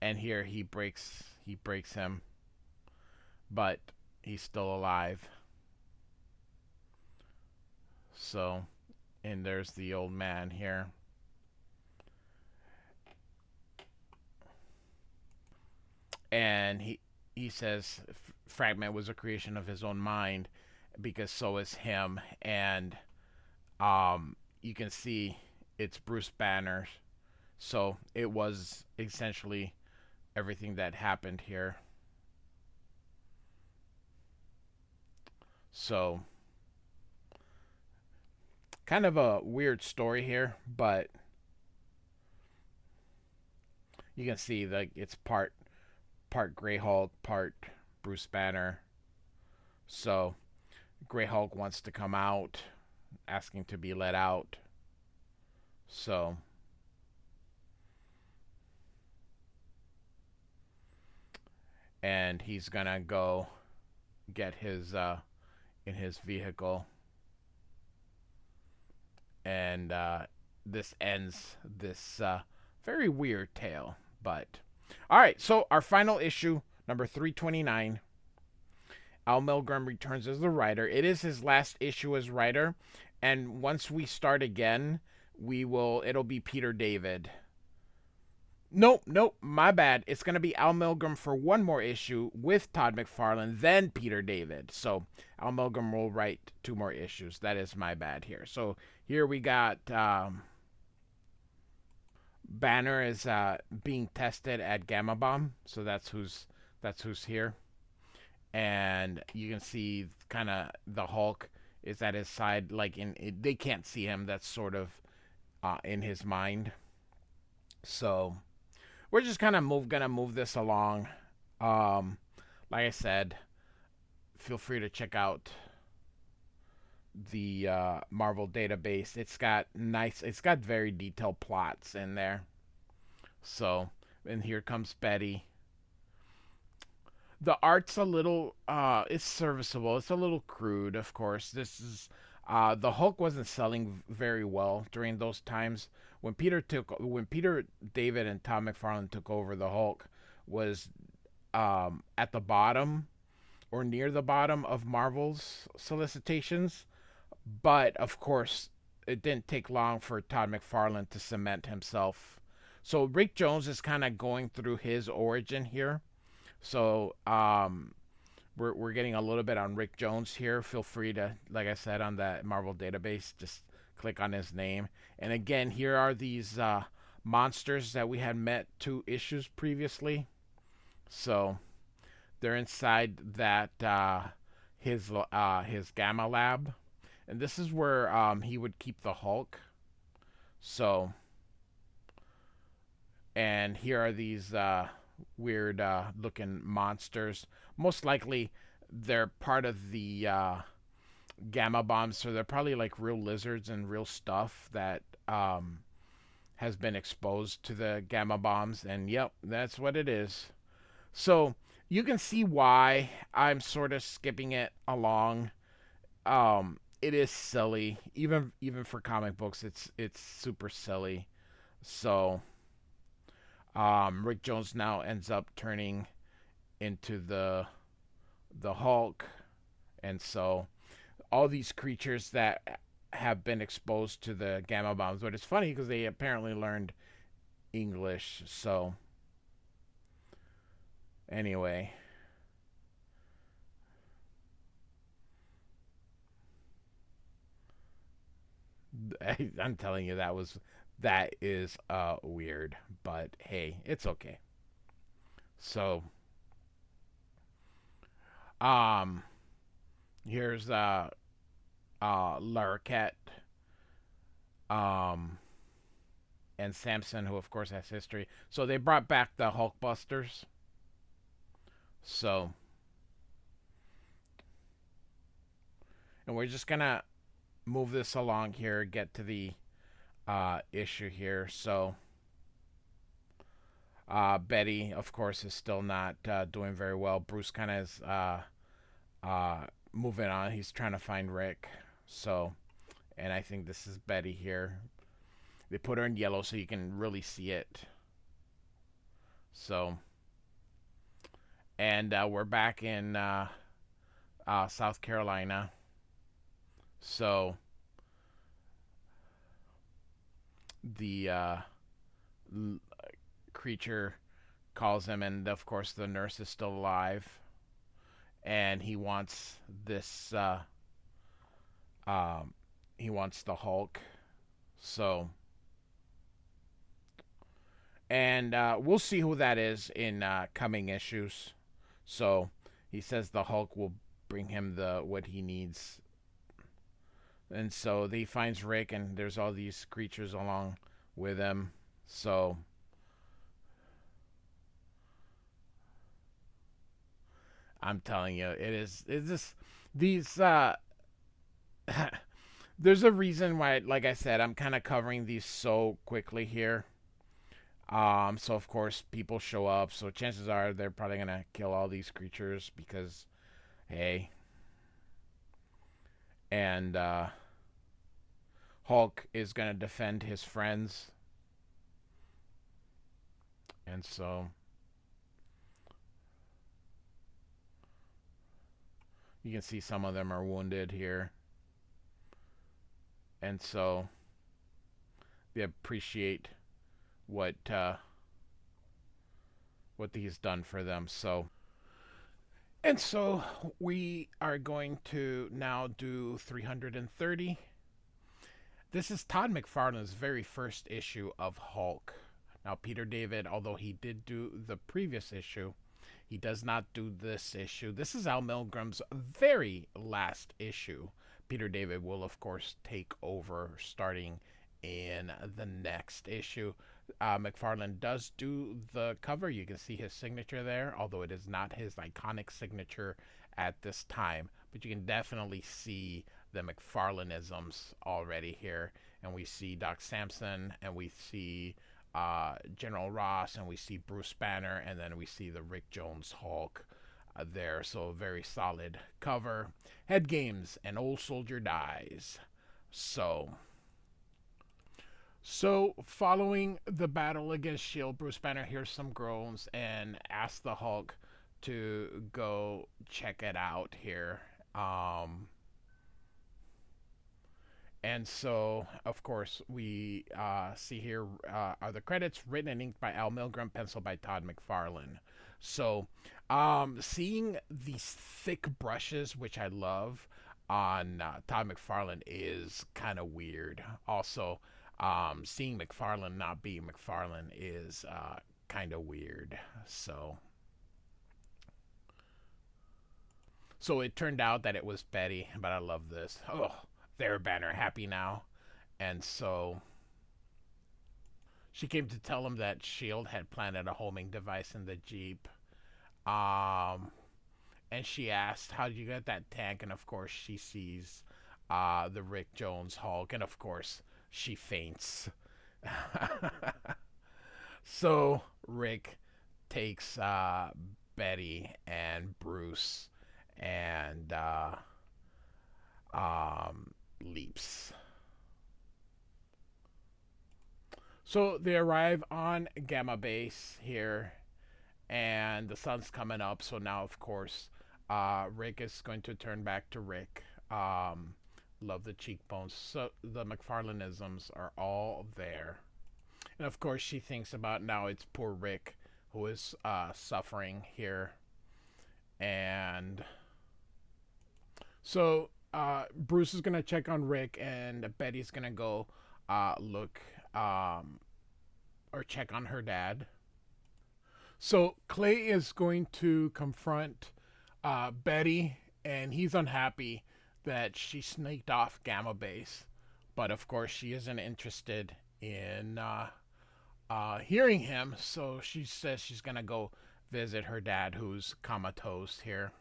and here he breaks him, but he's still alive. So, and there's the old man here. And he says Fragment was a creation of his own mind, because so is him. And you can see it's Bruce Banner. So it was essentially everything that happened here. So kind of a weird story here, but you can see like it's part Grey Hulk, part Bruce Banner. So Grey Hulk wants to come out, asking to be let out. So and he's gonna go get his in his vehicle, and this ends this very weird tale. But all right, so our final issue, number 329. Al Milgrom returns as the writer. It is his last issue as writer, and once we start again, it'll be Peter David. Nope, my bad. It's going to be Al Milgrom for one more issue with Todd McFarlane, then Peter David. So Al Milgrom will write 2 more issues. That is my bad here. So here we got Banner is being tested at Gamma Bomb. So that's who's here. And you can see kind of the Hulk is at his side, like they can't see him. That's sort of in his mind. So we're just kind of gonna move this along. Like I said, feel free to check out the Marvel database. It's got very detailed plots in there. So, and here comes Betty. The art's a little it's serviceable. It's a little crude, of course. This is the Hulk wasn't selling very well during those times. When Peter David and Tom McFarlane took over, the Hulk was at the bottom or near the bottom of Marvel's solicitations. But of course, it didn't take long for Todd McFarlane to cement himself. So Rick Jones is kind of going through his origin here. So we're getting a little bit on Rick Jones here. Feel free to, like I said, on that Marvel database, just click on his name. And again, here are these monsters that we had met 2 issues previously. So they're inside that his Gamma Lab, and this is where he would keep the Hulk. So, and here are these weird looking monsters. Most likely they're part of the Gamma Bombs, so they're probably like real lizards and real stuff that has been exposed to the Gamma Bombs. And yep, that's what it is. So you can see why I'm sort of skipping it along. It is silly, even for comic books. It's super silly. So Rick Jones now ends up turning into the Hulk, and so all these creatures that have been exposed to the Gamma Bombs. But it's funny because they apparently learned English. So anyway, I'm telling you, that is weird, but hey, it's okay. So here's Larroquette and Samson, who of course has history. So they brought back the Hulkbusters. So, and we're just gonna move this along here, get to the issue here. So Betty, of course, is still not doing very well. Bruce kind of is moving on. He's trying to find Rick. So, and I think this is Betty here. They put her in yellow so you can really see it. So, and we're back in South Carolina. So the creature calls him, and of course the nurse is still alive, and this. Um, he wants the Hulk. So, and we'll see who that is in coming issues. So he says the Hulk will bring him the what he needs, and so he finds Rick, and there's all these creatures along with him. So I'm telling you, it is. It's just these. There's a reason why, like I said, I'm kind of covering these so quickly here. So of course people show up. So chances are they're probably gonna kill all these creatures because, hey, and Hulk is gonna defend his friends, and so you can see some of them are wounded here, and so they appreciate what uh, what he's done for them. So we are going to now do 330. This is Todd McFarlane's very first issue of Hulk. Now, Peter David, although he did do the previous issue, he does not do this issue. This is Al Milgrom's very last issue. Peter David will, of course, take over starting in the next issue. McFarlane does do the cover. You can see his signature there, although it is not his iconic signature at this time. But you can definitely see the McFarlaneisms already here. And we see Doc Samson, and we see General Ross, and we see Bruce Banner, and then we see the Rick Jones Hulk there. So a very solid cover. Head Games, An Old Soldier Dies. So, following the battle against S.H.I.E.L.D., Bruce Banner hears some groans and asks the Hulk to go check it out here. And so, of course, we see here are the credits written and inked by Al Milgrom, penciled by Todd McFarlane. So, seeing these thick brushes, which I love, on Todd McFarlane is kind of weird. Also, seeing McFarlane not be McFarlane is kind of weird. So it turned out that it was Betty, but I love this. Oh, there, Banner, happy now. And so she came to tell him that S.H.I.E.L.D. had planted a homing device in the Jeep. Um, and she asked, "How did you get that tank?" And of course, she sees the Rick Jones Hulk, and of course, she faints. So Rick takes Betty and Bruce and leaps. So they arrive on Gamma Base here, and the sun's coming up. So now, of course, Rick is going to turn back to Rick. Love the cheekbones. So the McFarlaneisms are all there. And of course, she thinks about now it's poor Rick who is suffering here. And so Bruce is going to check on Rick, and Betty's going to go look or check on her dad. So Clay is going to confront Betty, and he's unhappy that she sneaked off Gamma Base. But of course, she isn't interested in hearing him, so she says she's going to go visit her dad, who's comatose here.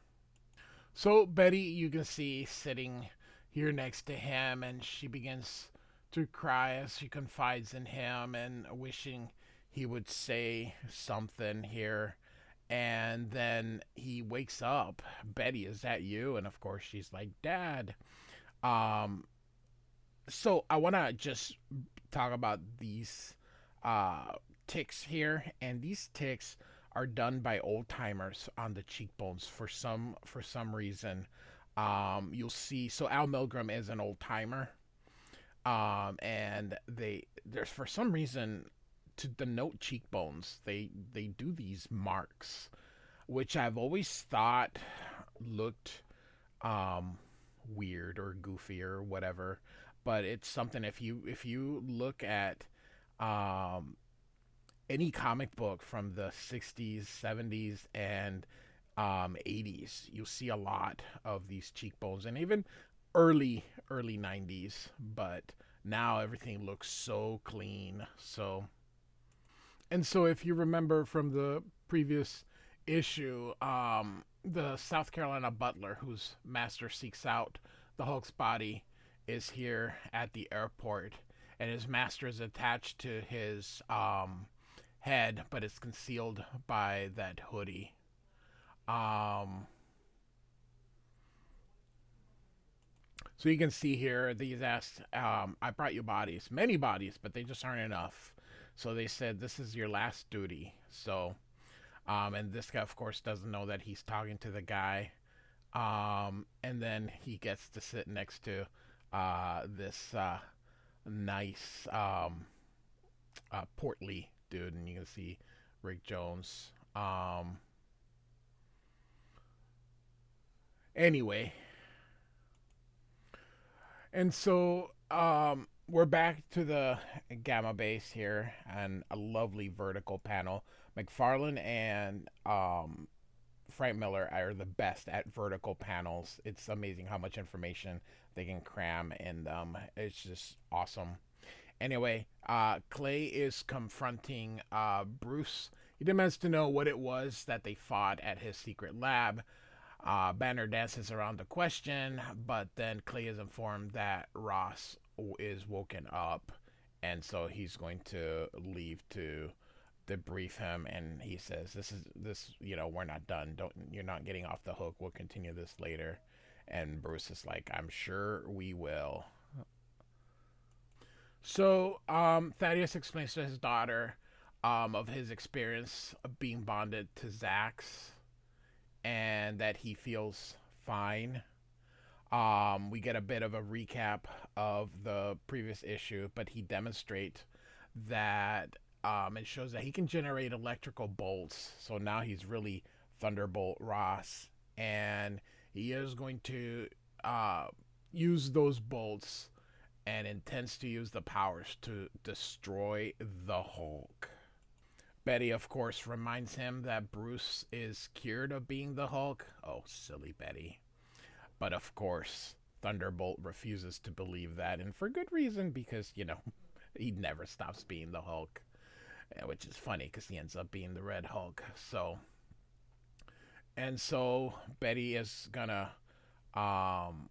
So Betty, you can see, sitting here next to him, and she begins to cry as she confides in him and wishing he would say something here. And then he wakes up. "Betty, is that you?" And of course she's like, "Dad." So I want to just talk about these ticks here, and these ticks are done by old timers on the cheekbones for some reason. You'll see. So Al Milgrom is an old timer, and there's for some reason to denote cheekbones, they do these marks, which I've always thought looked um, weird or goofy or whatever. But it's something, if you look at um, any comic book from the 60s, 70s, and 80s, you'll see a lot of these cheekbones, and even early 90s. But now everything looks so clean. So if you remember from the previous issue, the South Carolina butler whose master seeks out the Hulk's body is here at the airport, and his master is attached to his head, but it's concealed by that hoodie. Um, so you can see here these asked, I brought you bodies, many bodies, but they just aren't enough. So they said, this is your last duty. So, and this guy, of course, doesn't know that he's talking to the guy. And then he gets to sit next to this nice, portly dude, and you can see Rick Jones. Anyway, and so we're back to the gamma base here, and a lovely vertical panel. McFarlane and Frank Miller are the best at vertical panels. It's amazing how much information they can cram in them. It's just awesome. Anyway, Clay is confronting Bruce. He demands to know what it was that they fought at his secret lab. Banner dances around the question, but then Clay is informed that Ross is woken up, and so he's going to leave to debrief him. And he says, "This, we're not done. Don't You're not getting off the hook. We'll continue this later." And Bruce is like, "I'm sure we will." So Thaddeus explains to his daughter of his experience of being bonded to Zax, and that he feels fine. We get a bit of a recap of the previous issue, but he demonstrates that it shows that he can generate electrical bolts. So now he's really Thunderbolt Ross, and he is going to use those bolts and intends to use the powers to destroy the Hulk. Betty, of course, reminds him that Bruce is cured of being the Hulk. Oh, silly Betty. But of course, Thunderbolt refuses to believe that, and for good reason, because, he never stops being the Hulk. Which is funny because he ends up being the Red Hulk. So Betty is gonna, um,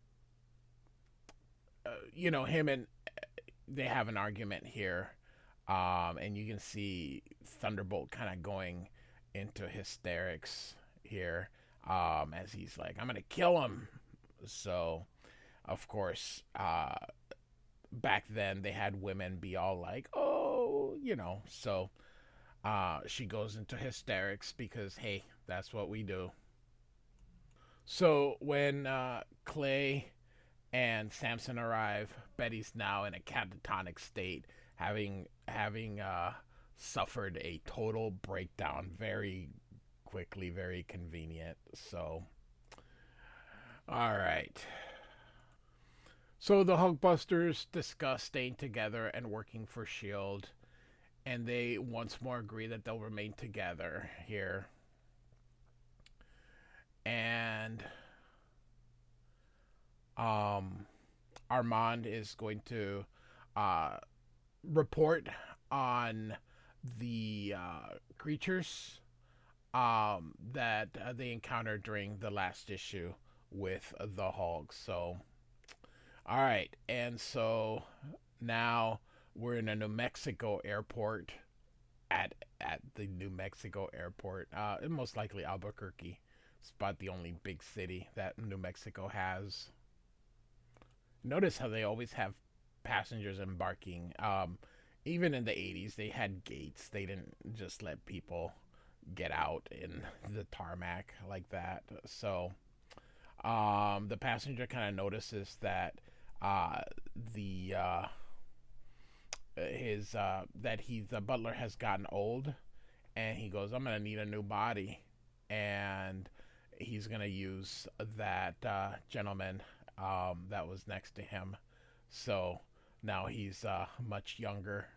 him and they have an argument here. And you can see Thunderbolt kind of going into hysterics here, as he's like, "I'm gonna kill him." So, of course, back then they had women be all like, "Oh, So, she goes into hysterics because, hey, that's what we do. So when Clay and Samson arrive, Betty's now in a catatonic state, having suffered a total breakdown very quickly, very convenient. So, all right. So the Hulkbusters discuss staying together and working for Shield, and they once more agree that they'll remain together here. And Armand is going to uh, report on the creatures that they encountered during the last issue with the Hulk. So, all right, and so now we're in a New Mexico airport at the New Mexico airport, and most likely Albuquerque. It's about the only big city that New Mexico has. Notice how they always have passengers embarking. Even in the 80s, they had gates. They didn't just let people get out in the tarmac like that. So the passenger kind of notices that the his that the butler has gotten old, and he goes, I'm gonna need a new body, and he's gonna use that gentleman that was next to him. So now he's much younger.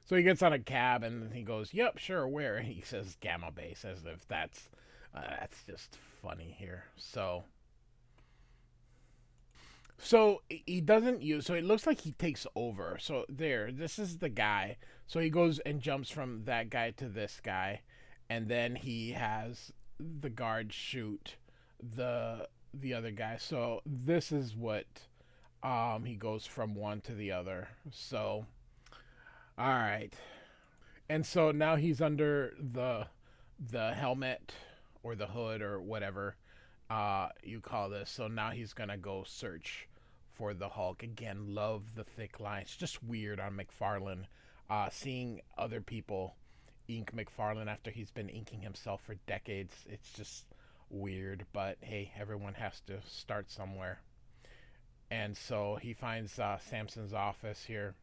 So he gets on a cab and he goes, "Yep, sure, where?" And he says Gamma Base, as if that's just funny here. So he doesn't use. So it looks like he takes over. So there, this is the guy. So he goes and jumps from that guy to this guy, and then he has the guard shoot the other guy. So this is what he goes from one to the other. So all right, and so now he's under the helmet or the hood or whatever you call this. So now he's gonna go search for the Hulk again. Love the thick lines. Just weird on McFarlane, seeing other people ink McFarlane after he's been inking himself for decades. It's just weird, but hey, everyone has to start somewhere. And so he finds Samson's office here,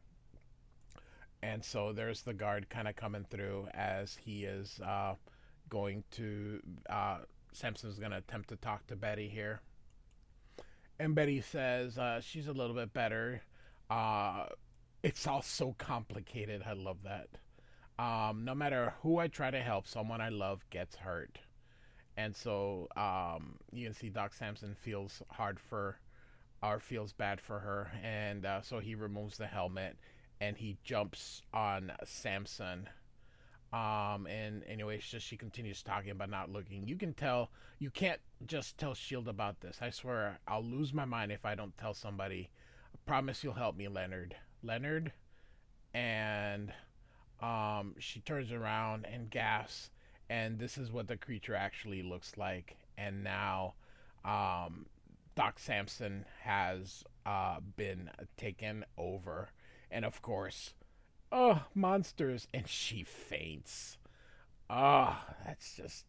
and so there's the guard kind of coming through as he is going to. Samson's going to attempt to talk to Betty here. And Betty says she's a little bit better. Uh, it's all so complicated. I love that. No matter who I try to help, someone I love gets hurt. And so you can see Doc Samson feels hard for, or feels bad for her. And so he removes the helmet and he jumps on Samson. And anyway, it's just she continues talking but not looking. You can tell, you can't just tell Shield about this. I swear I'll lose my mind if I don't tell somebody. I promise you'll help me, Leonard. Leonard? And she turns around and gasps, and this is what the creature actually looks like. And now Doc Samson has been taken over. And of course, oh, monsters, and she faints. Oh, that's just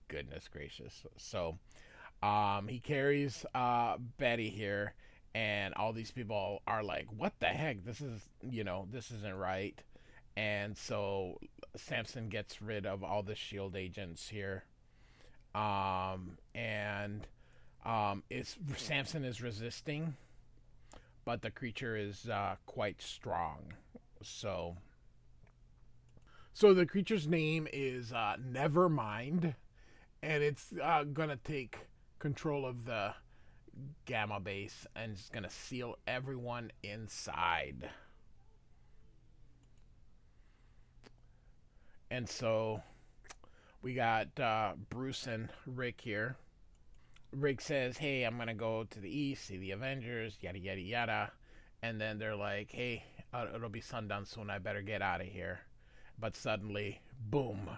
goodness gracious. So, he carries Betty here, and all these people are like, "What the heck? This is, this isn't right." And so Samson gets rid of all the Shield agents here, and it's Samson is resisting, but the creature is quite strong. So, so the creature's name is Nevermind, and it's gonna take control of the Gamma Base and it's gonna seal everyone inside. And so we got Bruce and Rick here. Rick says, "Hey, I'm gonna go to the east, see the Avengers, yada yada yada," and then they're like, "Hey, it'll be sundown soon. I better get out of here." But suddenly, boom,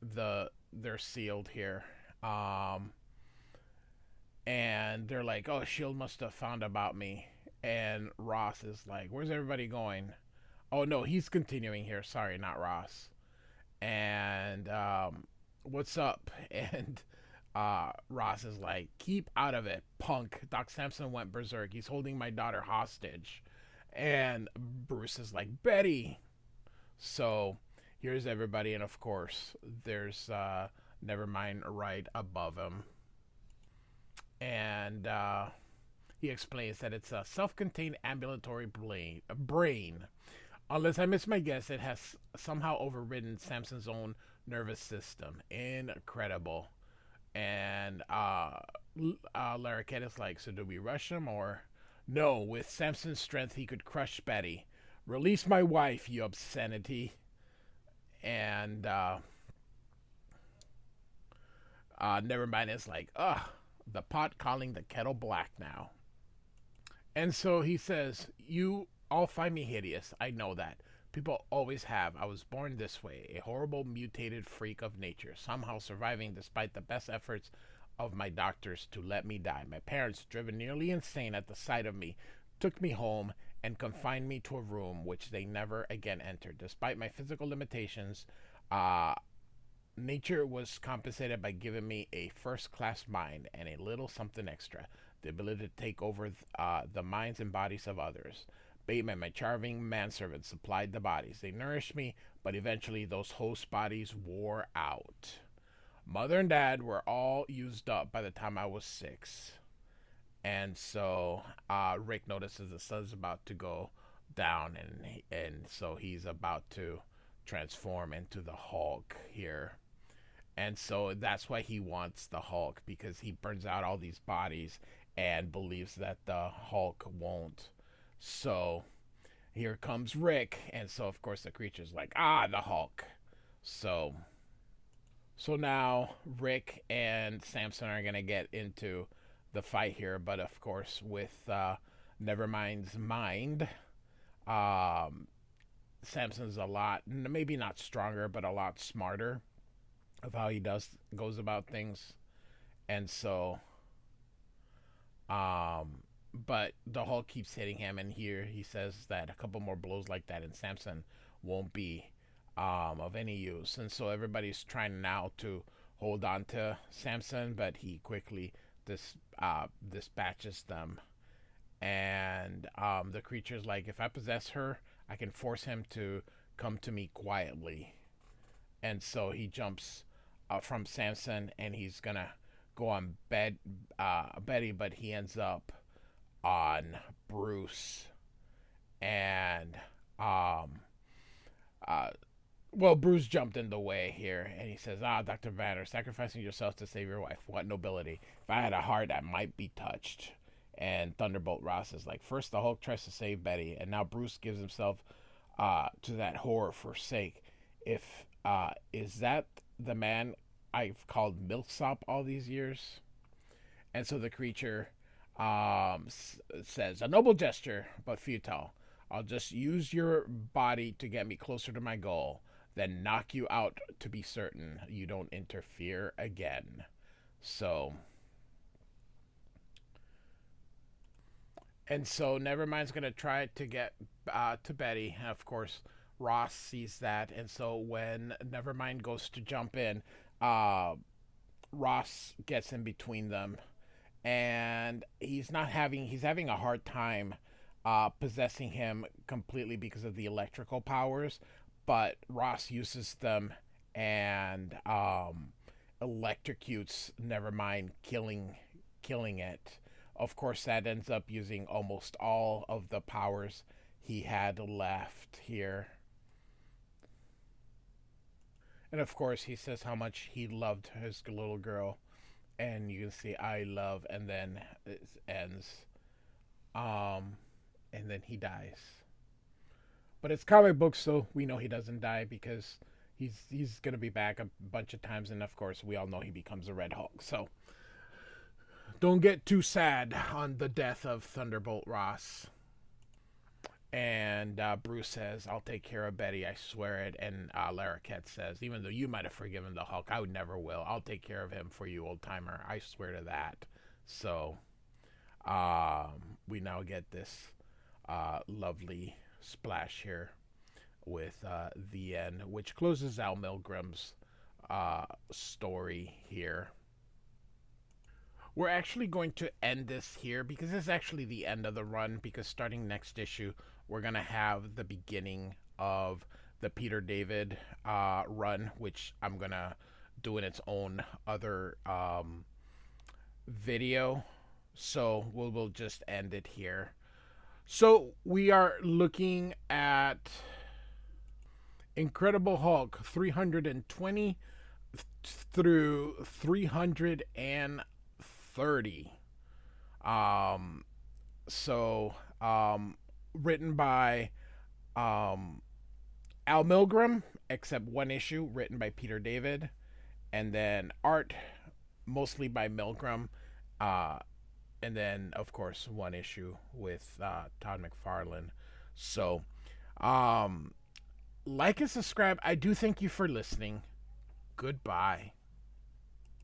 they're sealed here, and they're like, "Oh, Shield must have found about me." And Ross is like, "Where's everybody going?" Oh no, he's continuing here. Sorry, not Ross. And what's up? And Ross is like, "Keep out of it, punk." Doc Samson went berserk. He's holding my daughter hostage. And Bruce is like, "Betty." So here's everybody, and of course, there's Nevermind right above him. And he explains that it's a self-contained ambulatory brain. Unless I miss my guess, it has somehow overridden Samson's own nervous system. Incredible. And Larroquette is like, "So do we rush him or?" "No, with Samson's strength, he could crush Betty. Release my wife, you obscenity." And Nevermind is like, "Ugh, the pot calling the kettle black now." And so he says, "You all find me hideous. I know that. People always have. I was born this way, a horrible mutated freak of nature, somehow surviving despite the best efforts of my doctors to let me die. My parents, driven nearly insane at the sight of me, took me home and confined me to a room which they never again entered. Despite my physical limitations, nature was compensated by giving me a first-class mind and a little something extra. the ability to take over the minds and bodies of others. Bateman, my charming manservant, supplied the bodies. They nourished me, but eventually those host bodies wore out. Mother and dad were all used up by the time I was 6. And so Rick notices the sun's about to go down, and so he's about to transform into the Hulk here. And so that's why he wants the Hulk, because he burns out all these bodies and believes that the Hulk won't. So here comes Rick, and so of course the creature's like, the Hulk. So now Rick and Samson are gonna get into the fight here, but of course with Nevermind's mind, Samson's a lot, maybe not stronger, but a lot smarter of how he goes about things. And so but the Hulk keeps hitting him, and here he says that a couple more blows like that and Samson won't be of any use. And so everybody's trying now to hold on to Samson, but he quickly dispatches them. And the creature's like, if I possess her, I can force him to come to me quietly. And so he jumps from Samson, and he's gonna go on Betty, but he ends up on Bruce. And Bruce jumped in the way here, and he says, Dr. Banner, sacrificing yourself to save your wife, what nobility. If I had a heart, I might be touched. And Thunderbolt Ross is like, first the Hulk tries to save Betty, and now Bruce gives himself to that horror for sake. If is that the man I've called milksop all these years? And so the creature says, a noble gesture, but futile. I'll just use your body to get me closer to my goal, then knock you out to be certain you don't interfere again. So, and so Nevermind's going to try to get to Betty. Of course, Ross sees that, and so when Nevermind goes to jump in, Ross gets in between them, and he's having a hard time possessing him completely because of the electrical powers, but Ross uses them and electrocutes Nevermind, killing it. Of course, that ends up using almost all of the powers he had left here. And of course, he says how much he loved his little girl. And you can see I love, and then it ends. And then he dies. But it's comic books, so we know he doesn't die because he's going to be back a bunch of times. And of course, we all know he becomes a Red Hulk. So don't get too sad on the death of Thunderbolt Ross. And Bruce says, I'll take care of Betty, I swear it. And Larroquette says, even though you might have forgiven the Hulk, I would never will. I'll take care of him for you, old timer. I swear to that. So we now get this lovely splash here with the end, which closes out Milgrom's story here. We're actually going to end this here because this is actually the end of the run, because starting next issue, we're going to have the beginning of the Peter David run, which I'm going to do in its own other video. So we'll just end it here. So we are looking at Incredible Hulk 320 through 330. Written by Al Milgrom, except one issue written by Peter David, and then art mostly by Milgrom, and then of course one issue with Todd McFarlane. So like and subscribe. I do thank you for listening. Goodbye.